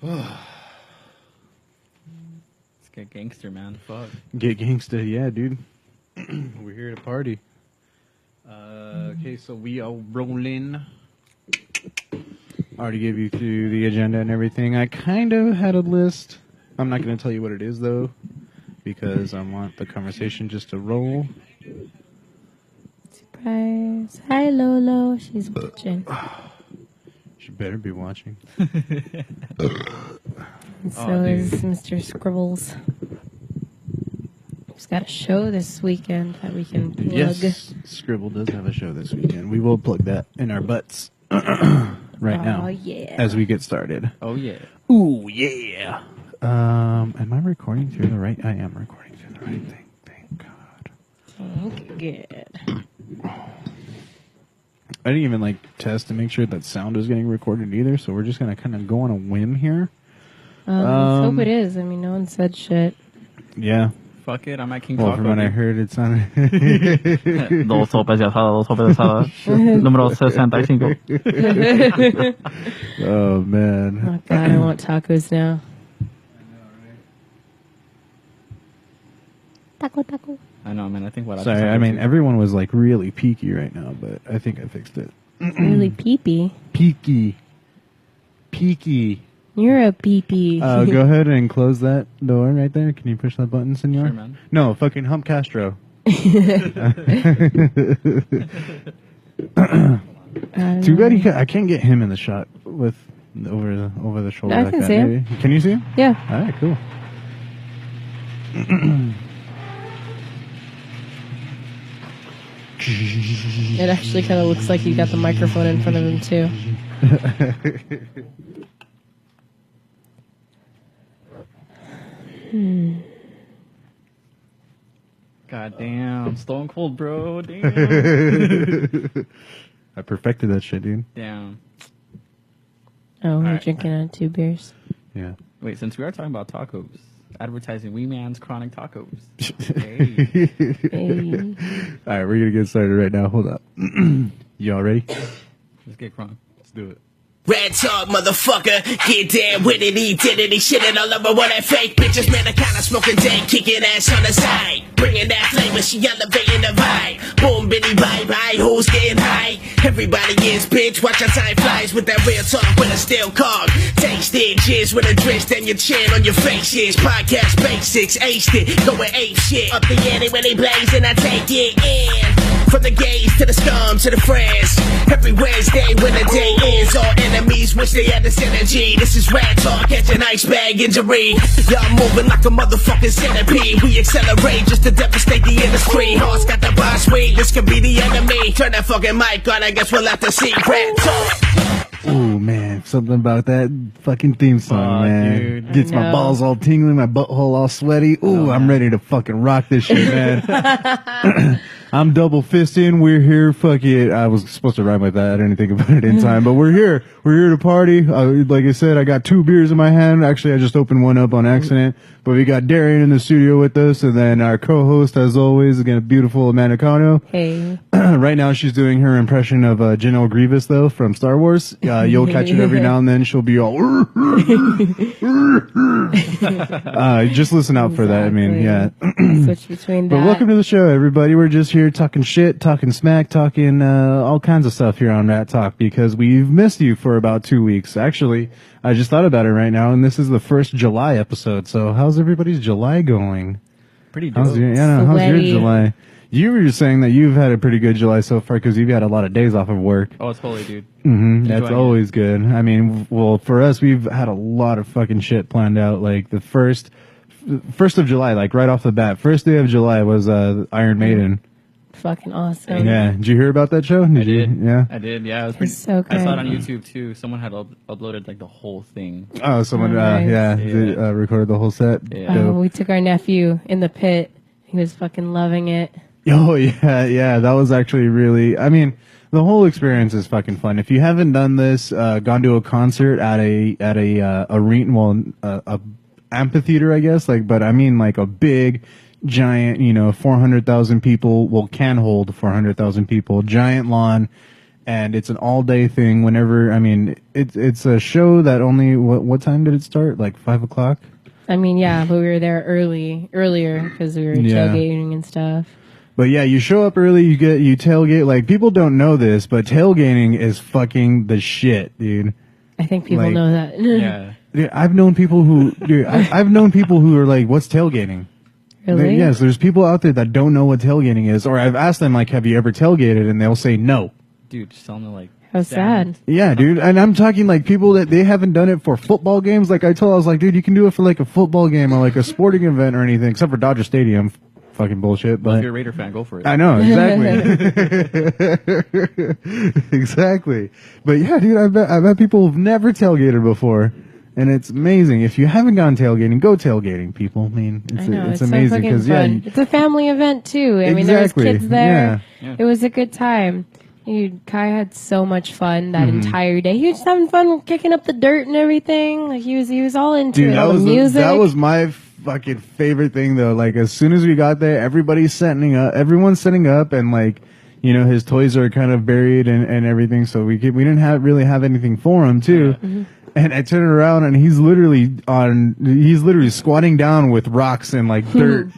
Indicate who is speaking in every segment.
Speaker 1: Let's get gangster, man. Fuck.
Speaker 2: Get gangster, yeah, dude. We're here to party. Okay, so we are rolling. Already gave you through the agenda and everything. I kind of had a list. I'm not going to tell you what it is, though, because I want the conversation just to roll.
Speaker 3: Surprise. Hi, Lolo. She's watching.
Speaker 2: She better be watching.
Speaker 3: And so is Mr. Scribbles. He's got a show this weekend that we can plug.
Speaker 2: Yes, Scribble does have a show this weekend. We will plug that in our butts now.
Speaker 3: Yeah.
Speaker 2: As we get started.
Speaker 1: Oh, yeah.
Speaker 2: Ooh, yeah. Am I recording through the right? I am recording through the right thing. Thank God.
Speaker 3: Okay, good.
Speaker 2: I didn't even test to make sure that sound was getting recorded either, so we're just gonna kind of go on a whim here.
Speaker 3: Let's hope it is. I mean, no one said shit.
Speaker 2: Yeah.
Speaker 1: Fuck it, I'm at King
Speaker 2: Well,
Speaker 1: Taco.
Speaker 2: from what I heard, it sounded.
Speaker 4: Dos sopes de asada, dos sopes de asada. Número 65.
Speaker 2: Oh, man.
Speaker 3: Oh, God, I want tacos now. Taco.
Speaker 1: I know, man. I think what
Speaker 2: Sorry, I mean, everyone was really peaky right now, but I think I fixed it.
Speaker 3: It's really peepee.
Speaker 2: Peaky.
Speaker 3: You're a peepee.
Speaker 2: Go ahead and close that door right there. Can you push that button, senor?
Speaker 1: Sure, man.
Speaker 2: No, fucking Hump Castro. Too bad I can't get him in the shot with over the shoulder.
Speaker 3: I can see him.
Speaker 2: Maybe. Can you see him?
Speaker 3: Yeah.
Speaker 2: All right, cool.
Speaker 3: It actually kind of looks like you got the microphone in front of him, too.
Speaker 1: God damn. Stone Cold, bro. Damn.
Speaker 2: I perfected that shit, dude.
Speaker 1: Damn.
Speaker 3: Oh, we're
Speaker 1: right.
Speaker 3: drinking on 2 beers.
Speaker 2: Yeah.
Speaker 1: Wait, since we are talking about tacos, advertising Wee Man's Chronic Tacos. Hey.
Speaker 3: Hey.
Speaker 2: All right, we're gonna get started right now. Hold up. You all ready?
Speaker 1: Let's get crunk.
Speaker 2: Let's do it.
Speaker 5: Red talk, motherfucker, get down with it, he did it, he shitting all over what that fake bitches, man, I kinda smoking dank, kicking ass on the side, bringing that flavor, she elevating the vibe, boom, bitty, bye, who's getting high, everybody is bitch, watch how time flies, with that real talk, with a steel cog, taste it, jizz with a twist, and your chin on your faces, podcast basics, aced it, going ape shit, up the ante when they blaze, and I take it in, from the gays to the scum to the friends, every Wednesday when the day ends, all enemies wish they had this energy. This is Ratt talk, catch an ice bag injury. Y'all moving like a motherfucking centipede. We accelerate just to devastate the industry. Hearts got the boss sweet, this could be the enemy. Turn that fucking mic on, I guess we'll have to see. Ratt talk.
Speaker 2: Oh man, something about that fucking theme song, man.
Speaker 1: Dude.
Speaker 2: Gets my balls all tingling, my butthole all sweaty. Ooh, I'm ready to fucking rock this shit, man. I'm double fisting. We're here. Fuck it. I was supposed to rhyme with that. I didn't think about it in time, but we're here. We're here to party. Like I said, I got 2 beers in my hand. Actually, I just opened one up on accident. But we got Derian in the studio with us, and then our co-host, as always, again, beautiful Amanda Cano.
Speaker 3: Hey.
Speaker 2: Right now, she's doing her impression of General Grievous, though, from Star Wars. You'll catch it every now and then. She'll be all. Just listen out for that. I mean, yeah.
Speaker 3: Switch between that.
Speaker 2: But welcome to the show, everybody. We're just here talking shit, talking smack, talking all kinds of stuff here on Ratt Talk because we've missed you for about 2 weeks. Actually, I just thought about it right now, and this is the first July episode. So how's everybody's July going?
Speaker 1: Pretty dope.
Speaker 2: How's your July? You were just saying that you've had a pretty good July so far because you've had a lot of days off of work.
Speaker 1: Oh, it's holy, dude.
Speaker 2: Mm-hmm. That's
Speaker 1: Enjoying
Speaker 2: always good. I mean, well, for us, we've had a lot of fucking shit planned out. Like the first of July, like right off the bat, first day of July was Iron Maiden.
Speaker 3: Fucking awesome.
Speaker 2: Yeah. Did you hear about that show?
Speaker 1: I did.
Speaker 2: Yeah.
Speaker 1: I did. Yeah, it was pretty.
Speaker 3: so good.
Speaker 1: I saw it on YouTube too. Someone had uploaded the whole thing.
Speaker 2: Oh, someone,
Speaker 3: Nice.
Speaker 2: they, recorded the whole set.
Speaker 1: Yeah.
Speaker 2: Dope.
Speaker 3: We took our nephew in the pit. He was fucking loving it.
Speaker 2: Oh yeah, that was actually really. I mean, the whole experience is fucking fun. If you haven't done this, gone to a concert at a arena, well, a amphitheater, I guess. But I mean, like a big, giant, 400,000 people. Well, can hold 400,000 people. Giant lawn. and it's an all-day thing. Whenever, I mean, it's a show that only what time did it start? Like 5 o'clock.
Speaker 3: I mean, yeah, but we were there earlier because we were tailgating and stuff.
Speaker 2: But yeah, you show up early, you tailgate. Like, people don't know this, but tailgating is fucking the shit, dude.
Speaker 3: I think people
Speaker 2: Like,
Speaker 3: know that.
Speaker 1: Yeah.
Speaker 2: Dude, I've known people who are like, "What's tailgating?"
Speaker 3: Really?
Speaker 2: Yes, there's people out there that don't know what tailgating is, or I've asked them like, "Have you ever tailgated?" and they'll say no.
Speaker 1: Dude, just tell them to like.
Speaker 3: How sad.
Speaker 2: Yeah, dude, and I'm talking like people that they haven't done it for football games. Like I was like, dude, you can do it for like a football game or like a sporting event or anything, except for Dodger Stadium. Fucking bullshit.
Speaker 1: Well,
Speaker 2: But
Speaker 1: if you're a Raider fan, go for it.
Speaker 2: I know, exactly. Exactly. But yeah, dude, I've met people who've never tailgated before. And it's amazing. If you haven't gone tailgating, go tailgating, people. I mean, it's amazing
Speaker 3: so
Speaker 2: because
Speaker 3: fun. It's a family event too. I mean, there was kids there.
Speaker 1: Yeah.
Speaker 3: It was a good time. Dude, Kai had so much fun that entire day. He was just having fun kicking up the dirt and everything. Like he was all into it. All the music.
Speaker 2: That was my fucking favorite thing though. Like as soon as we got there, everyone's setting up, and like, you know, his toys are kind of buried and everything. So we didn't really have anything for him too. Yeah. Mm-hmm. And I turn around and he's literally squatting down with rocks and like dirt,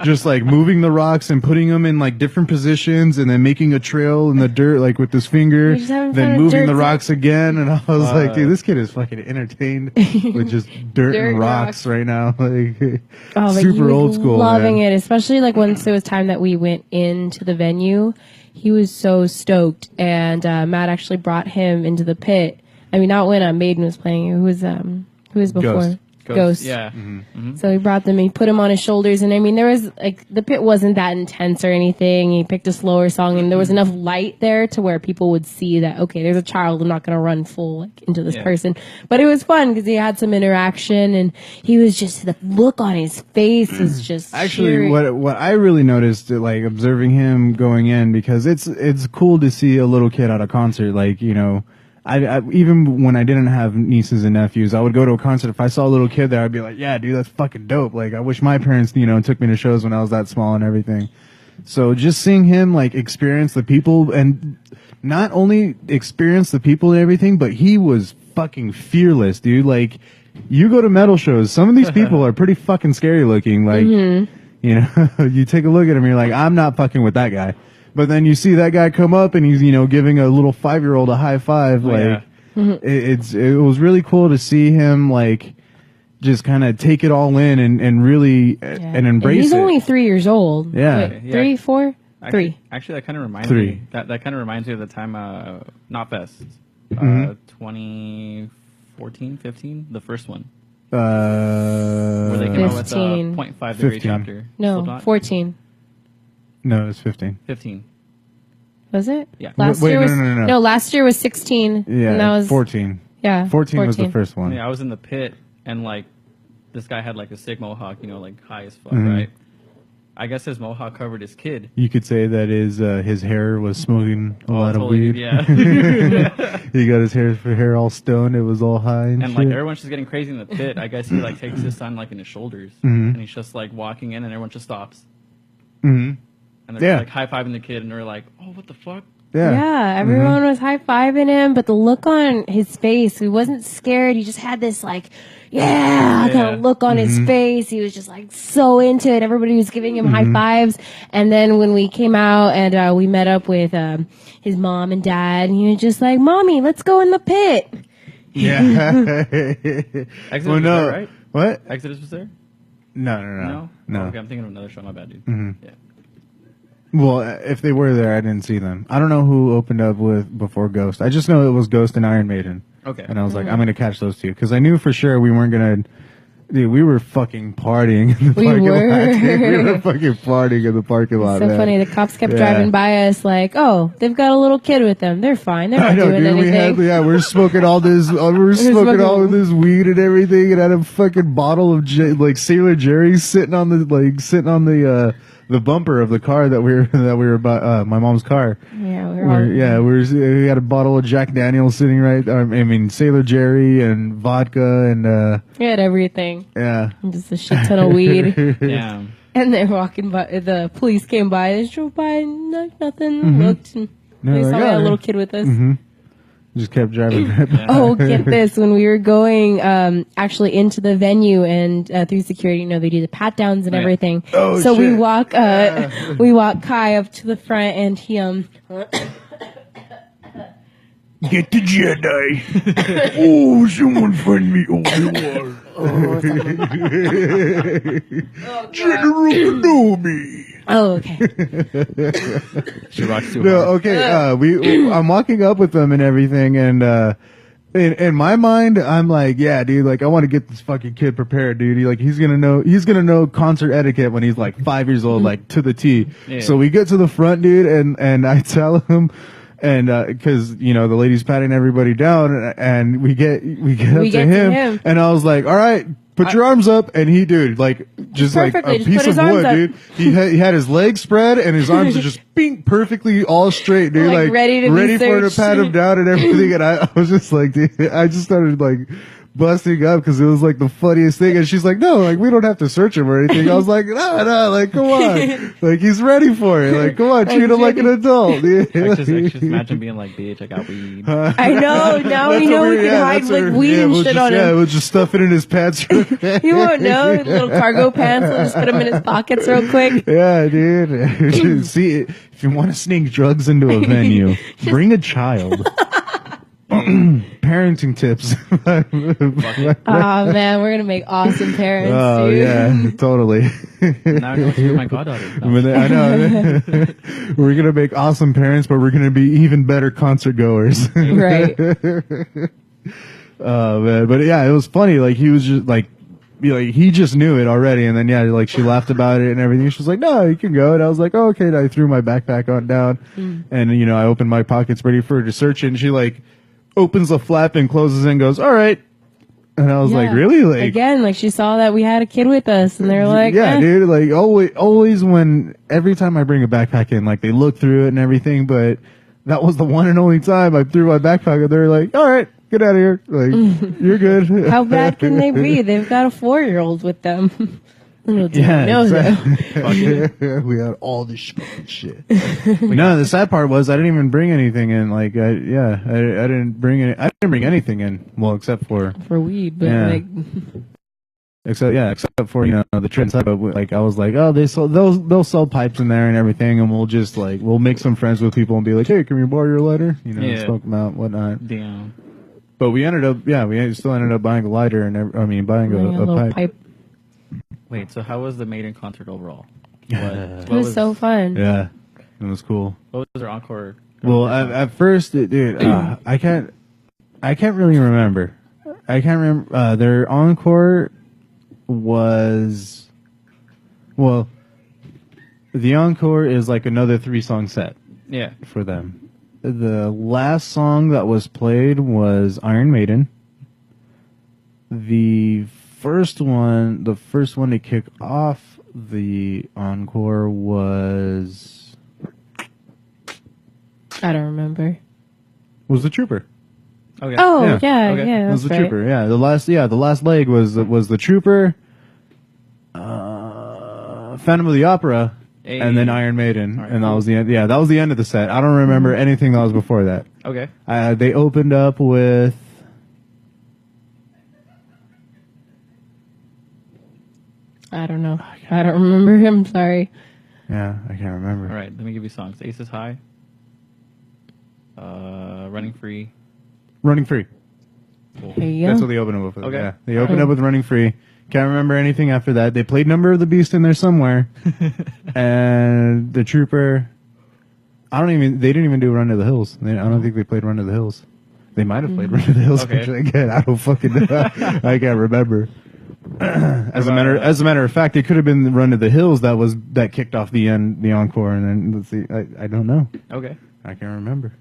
Speaker 2: just like moving the rocks and putting them in like different positions and then making a trail in the dirt, like with his finger, then moving the rocks again. And I was like, dude, this kid is fucking entertained with just dirt and rocks right now. Like, super old school.
Speaker 3: Loving it, especially like once it was time that we went into the venue. He was so stoked, and Matt actually brought him into the pit. I mean, not when Maiden was playing. Who was before? Ghost.
Speaker 1: Yeah. Mm-hmm. Mm-hmm.
Speaker 3: So he brought them. He put him on his shoulders, and I mean, there was like the pit wasn't that intense or anything. He picked a slower song, and there was enough light there to where people would see that okay, there's a child. I'm not gonna run full like into this person, but it was fun because he had some interaction, and he was just the look on his face is just
Speaker 2: actually what I really noticed like observing him going in, because it's cool to see a little kid at a concert, like, you know. I even when I didn't have nieces and nephews, I would go to a concert. If I saw a little kid there, I'd be like, yeah, dude, that's fucking dope. Like, I wish my parents, you know, took me to shows when I was that small and everything. So just seeing him, like, experience the people, and not only experience the people and everything, but he was fucking fearless, dude. Like, you go to metal shows, some of these people are pretty fucking scary looking. Like, you know, you take a look at him, you're like, I'm not fucking with that guy. But then you see that guy come up and he's, you know, giving a little 5-year-old a high five. It was really cool to see him like just kind of take it all in and really and embrace it.
Speaker 3: He's only 3 years old.
Speaker 2: Yeah.
Speaker 3: Wait, 3, 4, 3.
Speaker 1: Actually, that kind of reminds me. That kind of reminds me of the time Knotfest, 2014, 15, the first one. Where they came out with 0.5 degree chapter.
Speaker 3: No, 14.
Speaker 2: No, it was 15.
Speaker 1: 15.
Speaker 3: Was it?
Speaker 1: Yeah.
Speaker 3: Last year was no. Last year was 16.
Speaker 2: Yeah,
Speaker 3: and that was
Speaker 2: 14.
Speaker 3: Yeah,
Speaker 2: 14 was the first one.
Speaker 1: Yeah, I was in the pit, and like this guy had like a sick mohawk, you know, like high as fuck, right? I guess his mohawk covered his kid.
Speaker 2: You could say that his hair was smoking a lot of weed.
Speaker 1: Yeah.
Speaker 2: He got his hair all stoned. It was all high and shit.
Speaker 1: Like everyone's just getting crazy in the pit. I guess he like takes his son like in his shoulders, and he's just like walking in, and everyone just stops. And they're like high-fiving the kid, and they're like, oh, what the fuck?
Speaker 3: Yeah, everyone was high-fiving him, but the look on his face, he wasn't scared. He just had this like, kind of look on his face. He was just like so into it. Everybody was giving him high fives. And then when we came out and we met up with his mom and dad, and he was just like, Mommy, let's go in the pit.
Speaker 2: Yeah.
Speaker 1: Exodus was there, right?
Speaker 2: What?
Speaker 1: Exodus was there?
Speaker 2: No.
Speaker 1: Oh, okay, I'm thinking of another show. My bad, dude. Yeah.
Speaker 2: Well, if they were there, I didn't see them. I don't know who opened up with before Ghost. I just know it was Ghost and Iron Maiden.
Speaker 1: Okay.
Speaker 2: And I was like, I'm going to catch those two. Because I knew for sure we weren't going to... Dude, we were fucking partying in the parking lot. Dude. We were fucking partying in the parking lot,
Speaker 3: so funny. The cops kept driving by us like, oh, they've got a little kid with them. They're fine. They're not doing anything.
Speaker 2: We're smoking all this... we're smoking all of this weed and everything, and had a fucking bottle of like Sailor Jerry sitting on the bumper of the car that we were by, my mom's car.
Speaker 3: Yeah,
Speaker 2: we had a bottle of Jack Daniel's sitting right. Sailor Jerry and vodka and.
Speaker 3: We had everything.
Speaker 2: Yeah.
Speaker 3: And just a shit ton of weed.
Speaker 1: Damn.
Speaker 3: And they're walking by. The police came by. They drove by. Nothing. Looked. And We saw a little kid with us.
Speaker 2: Just kept driving.
Speaker 3: Oh, get this. When we were going actually into the venue and through security, they do the pat downs and everything.
Speaker 2: Oh,
Speaker 3: so
Speaker 2: shit.
Speaker 3: we walk Kai up to the front and he
Speaker 2: Get the Jedi. Oh, someone find me Obi-Wan. General Kenobi.
Speaker 3: Oh, okay.
Speaker 1: She rocks too
Speaker 2: No,
Speaker 1: hard.
Speaker 2: okay. I'm walking up with them and everything, and in my mind, I'm like, yeah, dude, like I want to get this fucking kid prepared, dude. He's gonna know concert etiquette when he's like 5 years old, like to the T.
Speaker 1: Yeah.
Speaker 2: So we get to the front, dude, and I tell him. And, cause, the lady's patting everybody down and we get up to him and I was like, all right, put your arms up. And he, dude, like, just like a
Speaker 3: Perfectly, just
Speaker 2: piece
Speaker 3: put his
Speaker 2: of wood,
Speaker 3: arms
Speaker 2: dude. He had his legs spread and his arms are just perfectly all straight, dude.
Speaker 3: Like, ready to be
Speaker 2: for her to
Speaker 3: searched.
Speaker 2: pat him down and everything. And I was just like, dude, I just started like busting up because it was like the funniest thing. And she's like, no, like we don't have to search him or anything. I was like, no, like come on, like he's ready for it. Like come on, treat him like an adult. Dude.
Speaker 1: I just imagine being like, bitch, I got weed.
Speaker 3: I know. Now we know we can hide like weed and shit on
Speaker 2: Yeah,
Speaker 3: him.
Speaker 2: we'll just stuff it in his pants.
Speaker 3: He won't know. Little cargo pants. We'll just put them in his pockets real quick.
Speaker 2: Yeah, dude. See, if you want to sneak drugs into a venue, bring a child. Parenting tips.
Speaker 3: Oh man, we're gonna make awesome parents.
Speaker 2: Oh
Speaker 3: dude.
Speaker 2: yeah, totally.
Speaker 1: Now I'm going to be my goddaughter. No.
Speaker 2: I know. We're gonna make awesome parents, but we're gonna be even better concert goers.
Speaker 3: Right.
Speaker 2: Oh man, but yeah, it was funny. Like he was just like he just knew it already, and then like she laughed about it and everything. She was like, "No, you can go." And I was like, "Oh, okay." And I threw my backpack on down, and I opened my pockets ready for her to search it. And she like opens the flap and closes it and goes, "All right." And I was like, "Really?" Like
Speaker 3: again, like she saw that we had a kid with us, and they're like,
Speaker 2: "Yeah, dude." Like always every time I bring a backpack in, like they look through it and everything, but that was the one and only time I threw my backpack and they're like, "All right, get out of here. Like, you're good."
Speaker 3: How bad can they be? They've got a 4-year-old with them.
Speaker 2: Yeah,
Speaker 3: exactly.
Speaker 2: We had all this fucking shit. No, the sad part was I didn't even bring anything in. Like, I didn't bring any. I didn't bring anything in. Well, except for
Speaker 3: weed, but
Speaker 2: yeah.
Speaker 3: like,
Speaker 2: except for the trend side. But like, I was like, oh, they'll sell pipes in there and everything, and we'll just like we'll make some friends with people and be like, hey, can we borrow your lighter? Smoke them out, whatnot.
Speaker 1: Damn.
Speaker 2: But we still ended up buying a lighter and buying a
Speaker 3: little
Speaker 2: pipe.
Speaker 1: Wait, so how was the Maiden concert overall?
Speaker 3: It was so fun.
Speaker 2: Yeah, it was cool.
Speaker 1: What was their encore?
Speaker 2: Well, at first, dude, I can't really remember. I can't remember. Their encore was, well, the encore is like another 3-song set.
Speaker 1: Yeah.
Speaker 2: For them. The last song that was played was Iron Maiden. The first one to kick off the encore was,
Speaker 3: I don't remember.
Speaker 2: Was the Trooper.
Speaker 1: Okay.
Speaker 3: Oh
Speaker 2: Yeah.
Speaker 3: yeah,
Speaker 1: Okay.
Speaker 3: yeah,
Speaker 2: Was
Speaker 3: that's
Speaker 2: the
Speaker 3: right.
Speaker 2: Trooper? Yeah, the last leg was the Trooper, Phantom of the Opera,
Speaker 1: Hey.
Speaker 2: and then Iron Maiden,
Speaker 1: All right,
Speaker 2: and that
Speaker 1: cool.
Speaker 2: was the end. Yeah, that was the end of the set. I don't remember anything that was before that.
Speaker 1: Okay.
Speaker 2: They opened up with.
Speaker 3: I don't know. I don't remember him. Sorry.
Speaker 2: Yeah, I can't remember.
Speaker 1: All right. Let me give you songs. Aces High. Running Free.
Speaker 2: Running Free.
Speaker 3: There you
Speaker 2: That's
Speaker 3: go.
Speaker 2: what they opened up with.
Speaker 1: Okay.
Speaker 2: Yeah, they opened up with Running Free. Can't remember anything after that. They played Number of the Beast in there somewhere, and the Trooper. They didn't even do Run to the Hills. I don't think they played Run to the Hills. They might have played Run to the Hills.
Speaker 1: Okay.
Speaker 2: Actually, again, I don't fucking know. I can't remember. As a matter of fact, it could have been Run to the Hills that kicked off the encore, and then let's see. I don't know.
Speaker 1: Okay.
Speaker 2: I can't remember.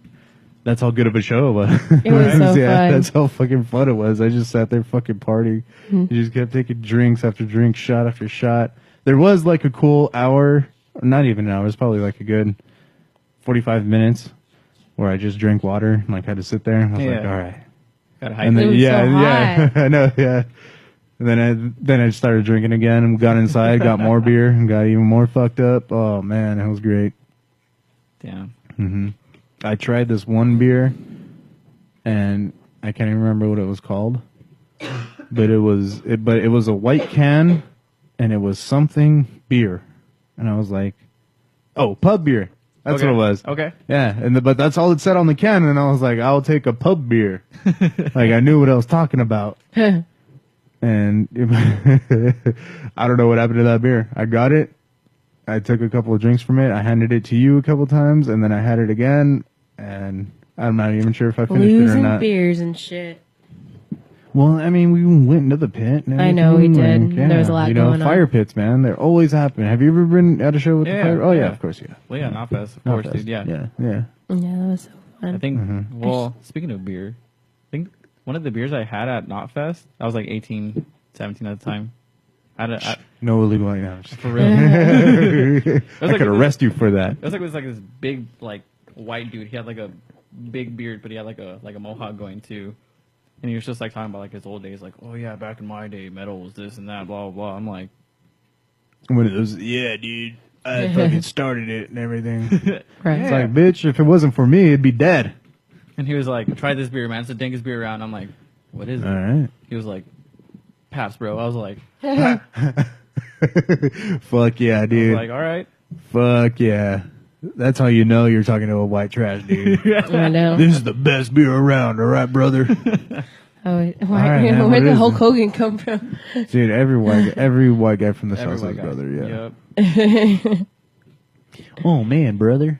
Speaker 2: That's how good of a show it was.
Speaker 3: It was so fun.
Speaker 2: That's how fucking fun it was. I just sat there fucking partying. You just kept taking drinks after drink, shot after shot. There was like a cool hour, not even an hour, it was probably like a good 45 minutes where I just drank water and like had to sit there. I was like,
Speaker 1: Yeah.
Speaker 2: all right.
Speaker 1: Gotta
Speaker 2: And
Speaker 1: hype
Speaker 2: then
Speaker 3: It was
Speaker 2: yeah,
Speaker 3: so
Speaker 2: I know, yeah. And then I started drinking again and got inside, got more beer, and got even more fucked up. Oh man, it was great.
Speaker 1: Damn.
Speaker 2: Hmm. I tried this one beer, and I can't even remember what it was called, but it was a white can, and it was something beer, and I was like, oh, pub beer. That's what it was.
Speaker 1: Okay.
Speaker 2: Yeah, but that's all it said on the can, and I was like, I'll take a pub beer. Like, I knew what I was talking about. And I don't know what happened to that beer. I got it. I took a couple of drinks from it. I handed it to you a couple times, and then I had it again, and I'm not even sure if I finished it or not.
Speaker 3: Beers and shit.
Speaker 2: Well, I mean, we went into the pit. And
Speaker 3: I know we did.
Speaker 2: Like, yeah,
Speaker 3: there was a lot going on.
Speaker 2: Fire pits, man. They're always happening. Have you ever been at a show with the fire? Oh, yeah, of course, yeah.
Speaker 1: Well, yeah, Knotfest, of course, dude. Yeah.
Speaker 2: Yeah.
Speaker 3: Yeah, that was so fun.
Speaker 1: I think, well, speaking of beer, I think one of the beers I had at Knotfest, I was like 18, 17 at the time.
Speaker 2: No illegal right now.
Speaker 1: For real.
Speaker 2: I could arrest you for that.
Speaker 1: It was like this big, like, white dude. He had like a big beard, but he had like a mohawk going too. And he was just like talking about like his old days, like, oh yeah, back in my day, metal was this and that, blah blah blah. I'm like,
Speaker 2: when it was, yeah, dude, I fucking started it and everything.
Speaker 3: Right.
Speaker 2: It's like, bitch, if it wasn't for me, it'd be dead.
Speaker 1: And he was like, try this beer, man. It's the dankest beer around. I'm like, what is it?
Speaker 2: All right.
Speaker 1: He was like, Pabst, bro. I was like,
Speaker 2: fuck yeah, dude.
Speaker 1: I was like, all right.
Speaker 2: Fuck yeah. That's how you know you're talking to a white trash dude.
Speaker 3: I know.
Speaker 2: This is the best beer around, all right, brother?
Speaker 3: Where
Speaker 2: man,
Speaker 3: did Hulk Hogan come from?
Speaker 2: Dude, every white guy from the South is brother, yeah.
Speaker 1: Yep.
Speaker 2: Oh, man, brother.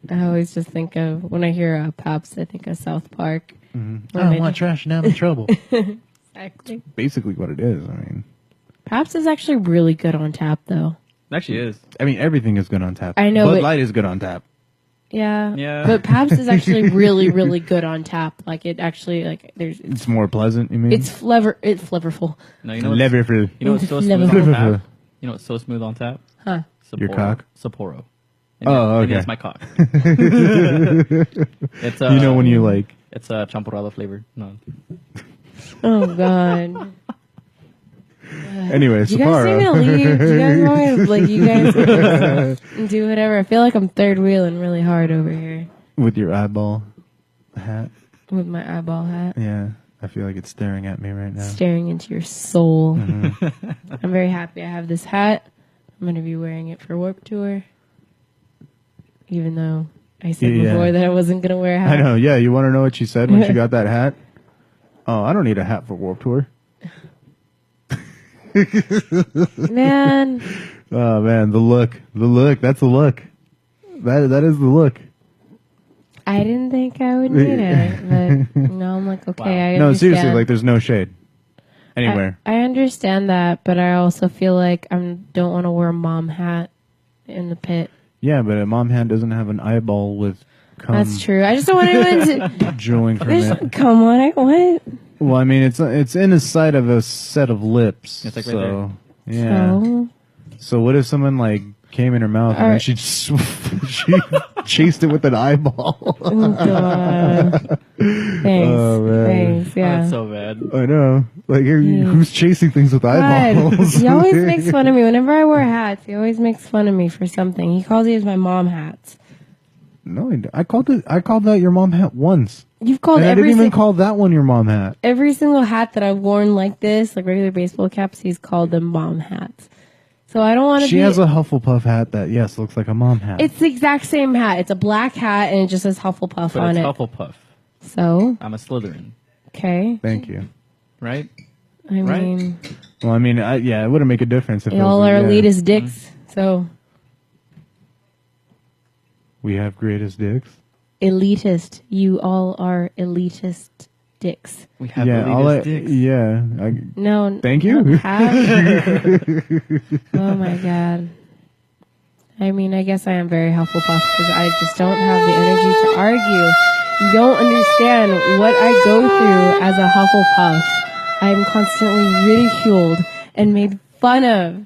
Speaker 3: I always just think of, when I hear Pabst, I think of South Park.
Speaker 2: Mm-hmm. I don't want trash and I'm in trouble.
Speaker 3: Exactly.
Speaker 2: Basically what it is, I mean.
Speaker 3: Pabst is actually really good on tap, though.
Speaker 1: It actually is.
Speaker 2: I mean, everything is good on tap.
Speaker 3: I know.
Speaker 2: Bud Light is good on tap.
Speaker 3: Yeah.
Speaker 1: Yeah.
Speaker 3: But Pabst is actually really, really good on tap. Like, it actually, like,
Speaker 2: It's more pleasant, you mean?
Speaker 3: It's flavorful.
Speaker 1: No, you know
Speaker 2: flavorful.
Speaker 1: You know what's so smooth on tap? You know what's so smooth on tap?
Speaker 3: Huh.
Speaker 1: Sapporo.
Speaker 2: Your cock?
Speaker 1: Sapporo.
Speaker 2: Oh, okay.
Speaker 1: It's my cock. It's
Speaker 2: you know when you like...
Speaker 1: It's champurrado flavored. No.
Speaker 3: Oh, God.
Speaker 2: Anyway,
Speaker 3: you guys need me to leave? Do you guys want me to, like, you guys do whatever? I feel like I'm third wheeling really hard over here.
Speaker 2: With your eyeball hat?
Speaker 3: With my eyeball hat.
Speaker 2: Yeah. I feel like it's staring at me right now.
Speaker 3: Staring into your soul.
Speaker 2: Mm-hmm.
Speaker 3: I'm very happy I have this hat. I'm going to be wearing it for Warped Tour. Even though I said before that I wasn't going to wear a hat.
Speaker 2: I know, yeah. You want to know what she said when she got that hat? Oh, I don't need a hat for Warped Tour.
Speaker 3: Man.
Speaker 2: Oh, man. The look. That's the look. That is the look.
Speaker 3: I didn't think I would need it. But no, I'm like, okay, I understand.
Speaker 2: No, seriously, like there's no shade anywhere.
Speaker 3: I understand that, but I also feel like I don't want to wear a mom hat in the pit.
Speaker 2: Yeah, but a mom hat doesn't have an eyeball with cum.
Speaker 3: That's true. I just don't want anyone to
Speaker 2: drooling from it.
Speaker 3: Come on, what?
Speaker 2: Well, I mean, it's in the side of a set of lips.
Speaker 1: It's like
Speaker 2: so,
Speaker 1: right
Speaker 2: there. Yeah. So what if someone like came in her mouth and then she chased it with an eyeball?
Speaker 3: Oh, God. Thanks.
Speaker 2: Oh, man.
Speaker 3: Thanks, yeah.
Speaker 1: That's so bad.
Speaker 2: I know. Like, who's chasing things with eyeballs?
Speaker 3: He always makes fun of me. Whenever I wear hats, he always makes fun of me for something. He calls these my mom hats.
Speaker 2: No, I called that your mom hat once.
Speaker 3: You've called
Speaker 2: and I didn't even call that one your mom hat.
Speaker 3: Every single hat that I've worn like this, like regular baseball caps, he's called them mom hats. So I don't want to.
Speaker 2: She has a Hufflepuff hat that looks like a mom hat.
Speaker 3: It's the exact same hat. It's a black hat and it just says Hufflepuff
Speaker 1: But
Speaker 3: on
Speaker 1: it's
Speaker 3: it.
Speaker 1: Hufflepuff.
Speaker 3: So
Speaker 1: I'm a Slytherin.
Speaker 3: Okay.
Speaker 2: Thank you.
Speaker 1: Right?
Speaker 3: I mean,
Speaker 2: well, I mean, it wouldn't make a difference if
Speaker 3: y'all are elitist dicks. So
Speaker 2: we have greatest dicks.
Speaker 3: Elitist. You all are elitist dicks.
Speaker 1: We have elitist dicks.
Speaker 2: Yeah.
Speaker 3: No.
Speaker 2: Thank you.
Speaker 3: Oh my God. I mean, I guess I am very Hufflepuff because I just don't have the energy to argue. You don't understand what I go through as a Hufflepuff. I am constantly ridiculed and made fun of.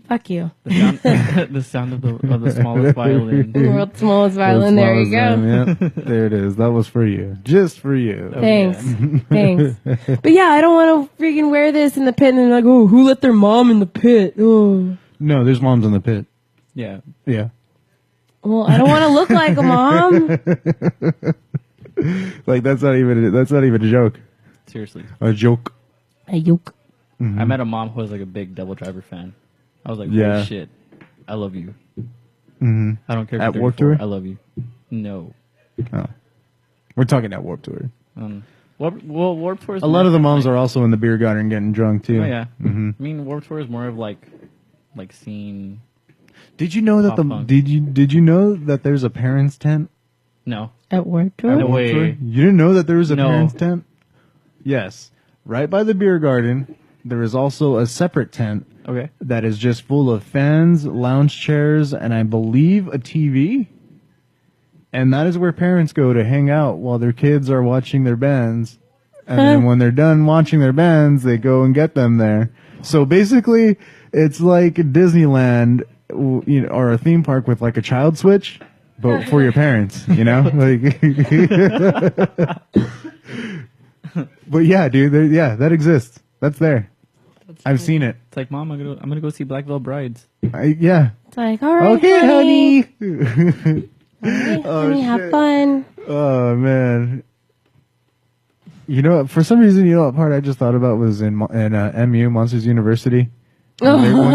Speaker 3: Fuck you.
Speaker 1: The sound of the smallest violin.
Speaker 3: The world's smallest violin. There you go.
Speaker 2: Yep. There it is. That was for you. Just for you.
Speaker 3: Thanks. Thanks. But yeah, I don't want to freaking wear this in the pit and then like, oh, who let their mom in the pit? Oh.
Speaker 2: No, there's moms in the pit.
Speaker 1: Yeah.
Speaker 2: Yeah.
Speaker 3: Well, I don't want to look like a mom.
Speaker 2: Like that's not even a joke.
Speaker 1: Seriously.
Speaker 2: A joke.
Speaker 3: A yoke.
Speaker 1: I met a mom who was like a big Devil Driver fan. I was like,
Speaker 2: Yeah.
Speaker 1: holy shit. I love you.
Speaker 2: Mm-hmm.
Speaker 1: I don't care if
Speaker 2: At
Speaker 1: you're
Speaker 2: Warped
Speaker 1: 34.
Speaker 2: Tour?
Speaker 1: I love you. No.
Speaker 2: Oh. We're talking at Warped Tour.
Speaker 1: Warped Tour is
Speaker 2: A lot of the moms are also in the beer garden getting drunk too.
Speaker 1: Oh, yeah.
Speaker 2: Mm-hmm.
Speaker 1: I mean, Warped Tour is more of like scene.
Speaker 2: Did you know that
Speaker 1: Pop punk.
Speaker 2: did you know that there's a parents tent?
Speaker 1: No.
Speaker 3: At work
Speaker 1: No
Speaker 3: tour?
Speaker 1: way.
Speaker 2: Tour? You didn't know that there was a
Speaker 1: No.
Speaker 2: parents tent? Yes. Right by the beer garden, there is also a separate tent
Speaker 1: Okay.
Speaker 2: that is just full of fans, lounge chairs, and I believe a TV. And that is where parents go to hang out while their kids are watching their bands. And then when they're done watching their bands, they go and get them there. So basically, it's like Disneyland, or a theme park with like a child switch, but for your parents, like. But yeah, dude, that exists. That's there. I've seen it.
Speaker 1: It's like, Mom, I'm gonna go see Black Veil Brides.
Speaker 2: Yeah.
Speaker 3: It's like, all right,
Speaker 2: Okay, honey.
Speaker 3: Hey,
Speaker 2: Oh,
Speaker 3: honey, have
Speaker 2: shit.
Speaker 3: fun.
Speaker 2: Oh man. For some reason, what part I just thought about was in MU Monsters University. When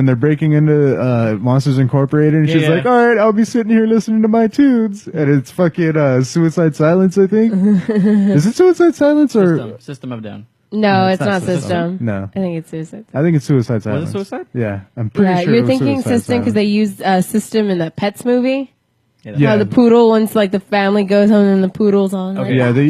Speaker 2: they're breaking into Monsters Incorporated, and she's
Speaker 1: Yeah.
Speaker 2: like, "All right, I'll be sitting here listening to my tunes," and it's fucking Suicide Silence, I think. Is it Suicide Silence or
Speaker 1: System of a Down.
Speaker 3: No, it's
Speaker 2: not
Speaker 3: not
Speaker 2: System.
Speaker 3: System.
Speaker 2: No.
Speaker 3: I think it's Suicide.
Speaker 2: I think it's Suicide Silence.
Speaker 1: Suicide?
Speaker 2: Yeah, I'm pretty
Speaker 3: Yeah,
Speaker 2: sure.
Speaker 3: you're
Speaker 2: it was
Speaker 3: thinking
Speaker 2: Suicide
Speaker 3: System because they used System in the Pets movie.
Speaker 2: Yeah.
Speaker 3: How the poodle, once like the family goes home and the poodle's on.
Speaker 1: Okay.
Speaker 2: Yeah, they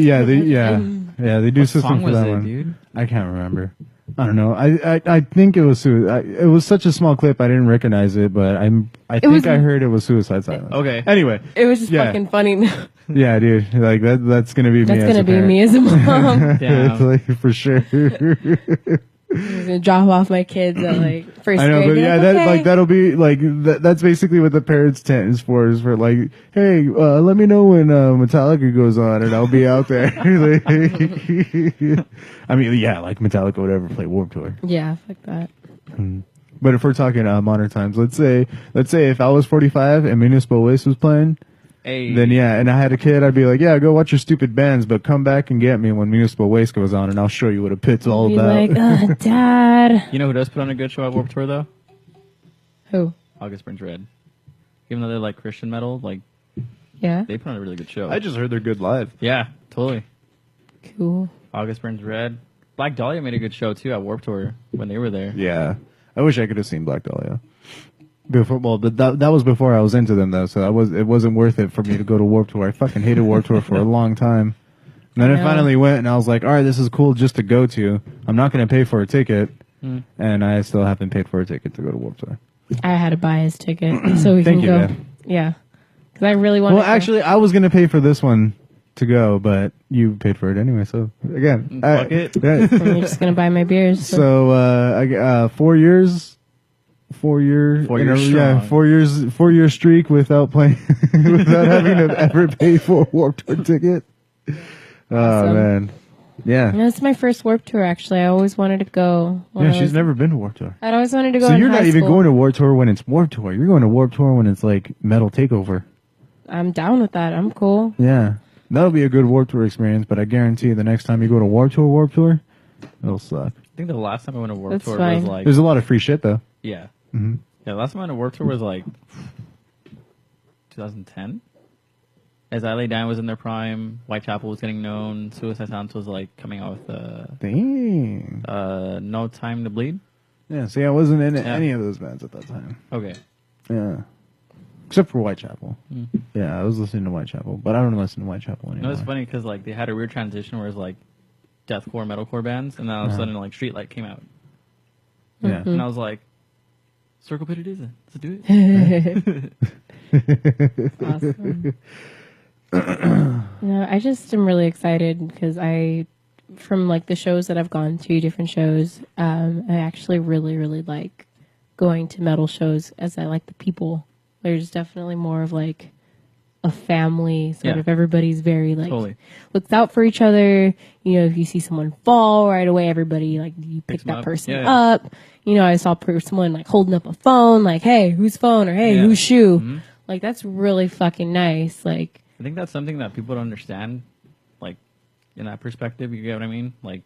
Speaker 2: do
Speaker 1: What
Speaker 2: System
Speaker 1: song
Speaker 2: for
Speaker 1: was
Speaker 2: that
Speaker 1: it,
Speaker 2: one.
Speaker 1: dude?
Speaker 2: I can't remember. I don't know. I think it was it was such a small clip I didn't recognize it, but I
Speaker 3: was-
Speaker 2: think I heard it was Suicide Silence.
Speaker 1: Okay.
Speaker 2: Anyway,
Speaker 3: It was just
Speaker 2: Yeah.
Speaker 3: fucking funny.
Speaker 2: yeah, dude, like that's gonna be
Speaker 3: That's
Speaker 2: me.
Speaker 3: gonna
Speaker 2: as a
Speaker 3: be
Speaker 2: parent.
Speaker 3: me as a mom.
Speaker 2: It's
Speaker 1: Damn.
Speaker 2: like for sure.
Speaker 3: I'm gonna drop off my kids at like first
Speaker 2: I know,
Speaker 3: grade.
Speaker 2: but
Speaker 3: be
Speaker 2: yeah,
Speaker 3: like, okay.
Speaker 2: that'll be like that's basically what the parents' tent is for. Is for like, hey, let me know when Metallica goes on, and I'll be out there. I mean, yeah, like Metallica would ever play Warped Tour.
Speaker 3: Yeah, fuck that.
Speaker 2: But if we're talking modern times, let's say if I was 45 and Municipal Waste was playing,
Speaker 1: Hey.
Speaker 2: then yeah, and I had a kid, I'd be like, yeah, go watch your stupid bands, but come back and get me when Municipal Waste goes on, and I'll show you what a pit's all
Speaker 3: Be
Speaker 2: about.
Speaker 3: like, Dad.
Speaker 1: You know who does put on a good show at Warped Tour though?
Speaker 3: Who?
Speaker 1: August Burns Red. Even though they're like Christian metal, like
Speaker 3: Yeah.
Speaker 1: they put on a really good show.
Speaker 2: I just heard they're good live.
Speaker 1: Yeah, totally.
Speaker 3: Cool.
Speaker 1: August Burns Red. Black Dahlia made a good show too at Warped Tour when they were there.
Speaker 2: Yeah, I wish I could have seen Black Dahlia. Before, well, but that was before I was into them though, so it wasn't worth it for me to go to Warped Tour. I fucking hated Warped Tour for a long time. And then I
Speaker 3: Yeah.
Speaker 2: finally went, and I was like, all right, this is cool just to go to. I'm not going to pay for a ticket, and I still haven't paid for a ticket to go to Warped Tour.
Speaker 3: I had to buy his ticket so we
Speaker 2: Thank
Speaker 3: can
Speaker 2: you,
Speaker 3: go.
Speaker 2: babe.
Speaker 3: Yeah. Because I really wanted
Speaker 2: Well,
Speaker 3: to.
Speaker 2: actually, I was going to pay for this one to go, but you paid for it anyway. So again,
Speaker 1: Fuck it.
Speaker 2: yeah.
Speaker 3: I'm just going to buy my beers.
Speaker 2: So I 4 years. 4 year,
Speaker 1: 4 years
Speaker 2: yeah,
Speaker 1: strong.
Speaker 2: 4 year streak without playing, without having to ever pay for a Warped Tour ticket. Oh
Speaker 3: Awesome.
Speaker 2: man, yeah,
Speaker 3: No, it's my first Warp Tour, actually. I always wanted to go. when
Speaker 2: yeah.
Speaker 3: I
Speaker 2: She's
Speaker 3: was-
Speaker 2: never been to Warped Tour.
Speaker 3: I'd always wanted to go
Speaker 2: So
Speaker 3: in
Speaker 2: you're not
Speaker 3: high
Speaker 2: even
Speaker 3: school.
Speaker 2: going to Warped Tour when it's Warped Tour. You're going to Warped Tour when it's like Metal Takeover.
Speaker 3: I'm down with that. I'm cool.
Speaker 2: Yeah, that'll be a good Warped Tour experience. But I guarantee the next time you go to Warped Tour, it'll suck.
Speaker 1: I think the last time I went to Warped
Speaker 3: That's
Speaker 1: Tour
Speaker 3: fine.
Speaker 1: was like
Speaker 2: There's a lot of free shit though.
Speaker 1: yeah.
Speaker 2: Mhm.
Speaker 1: Yeah, last time I went to Warped Tour was like 2010. As I Lay Down was in their prime, Whitechapel was getting known, Suicide Silence was like coming out with
Speaker 2: Dang.
Speaker 1: No Time to Bleed.
Speaker 2: Yeah. See, I wasn't in
Speaker 1: Yeah.
Speaker 2: any of those bands at that time.
Speaker 1: Okay.
Speaker 2: Yeah. Except for Whitechapel.
Speaker 1: Mm.
Speaker 2: Yeah, I was listening to Whitechapel, but I don't listen to Whitechapel anymore.
Speaker 1: No, it's funny because like they had a weird transition where it's like deathcore, metalcore bands, and then all of a sudden like Streetlight came out,
Speaker 2: Yeah.
Speaker 1: and I was like, "Circle Pit it is. Let's do it."
Speaker 3: Awesome. No, I just am really excited because from like the shows that I've gone to, different shows, I actually really, really like going to metal shows as I like the people. There's definitely more of like a family. Sort of everybody's very like looks out for each other. You know, if you see someone fall right away, everybody like you pick that person up. You know, I saw someone like holding up a phone, like, hey, whose phone? Or hey, whose shoe? Like, that's really fucking nice. Like,
Speaker 1: I think that's something that people don't understand, like, in that perspective. You get what I mean? Like,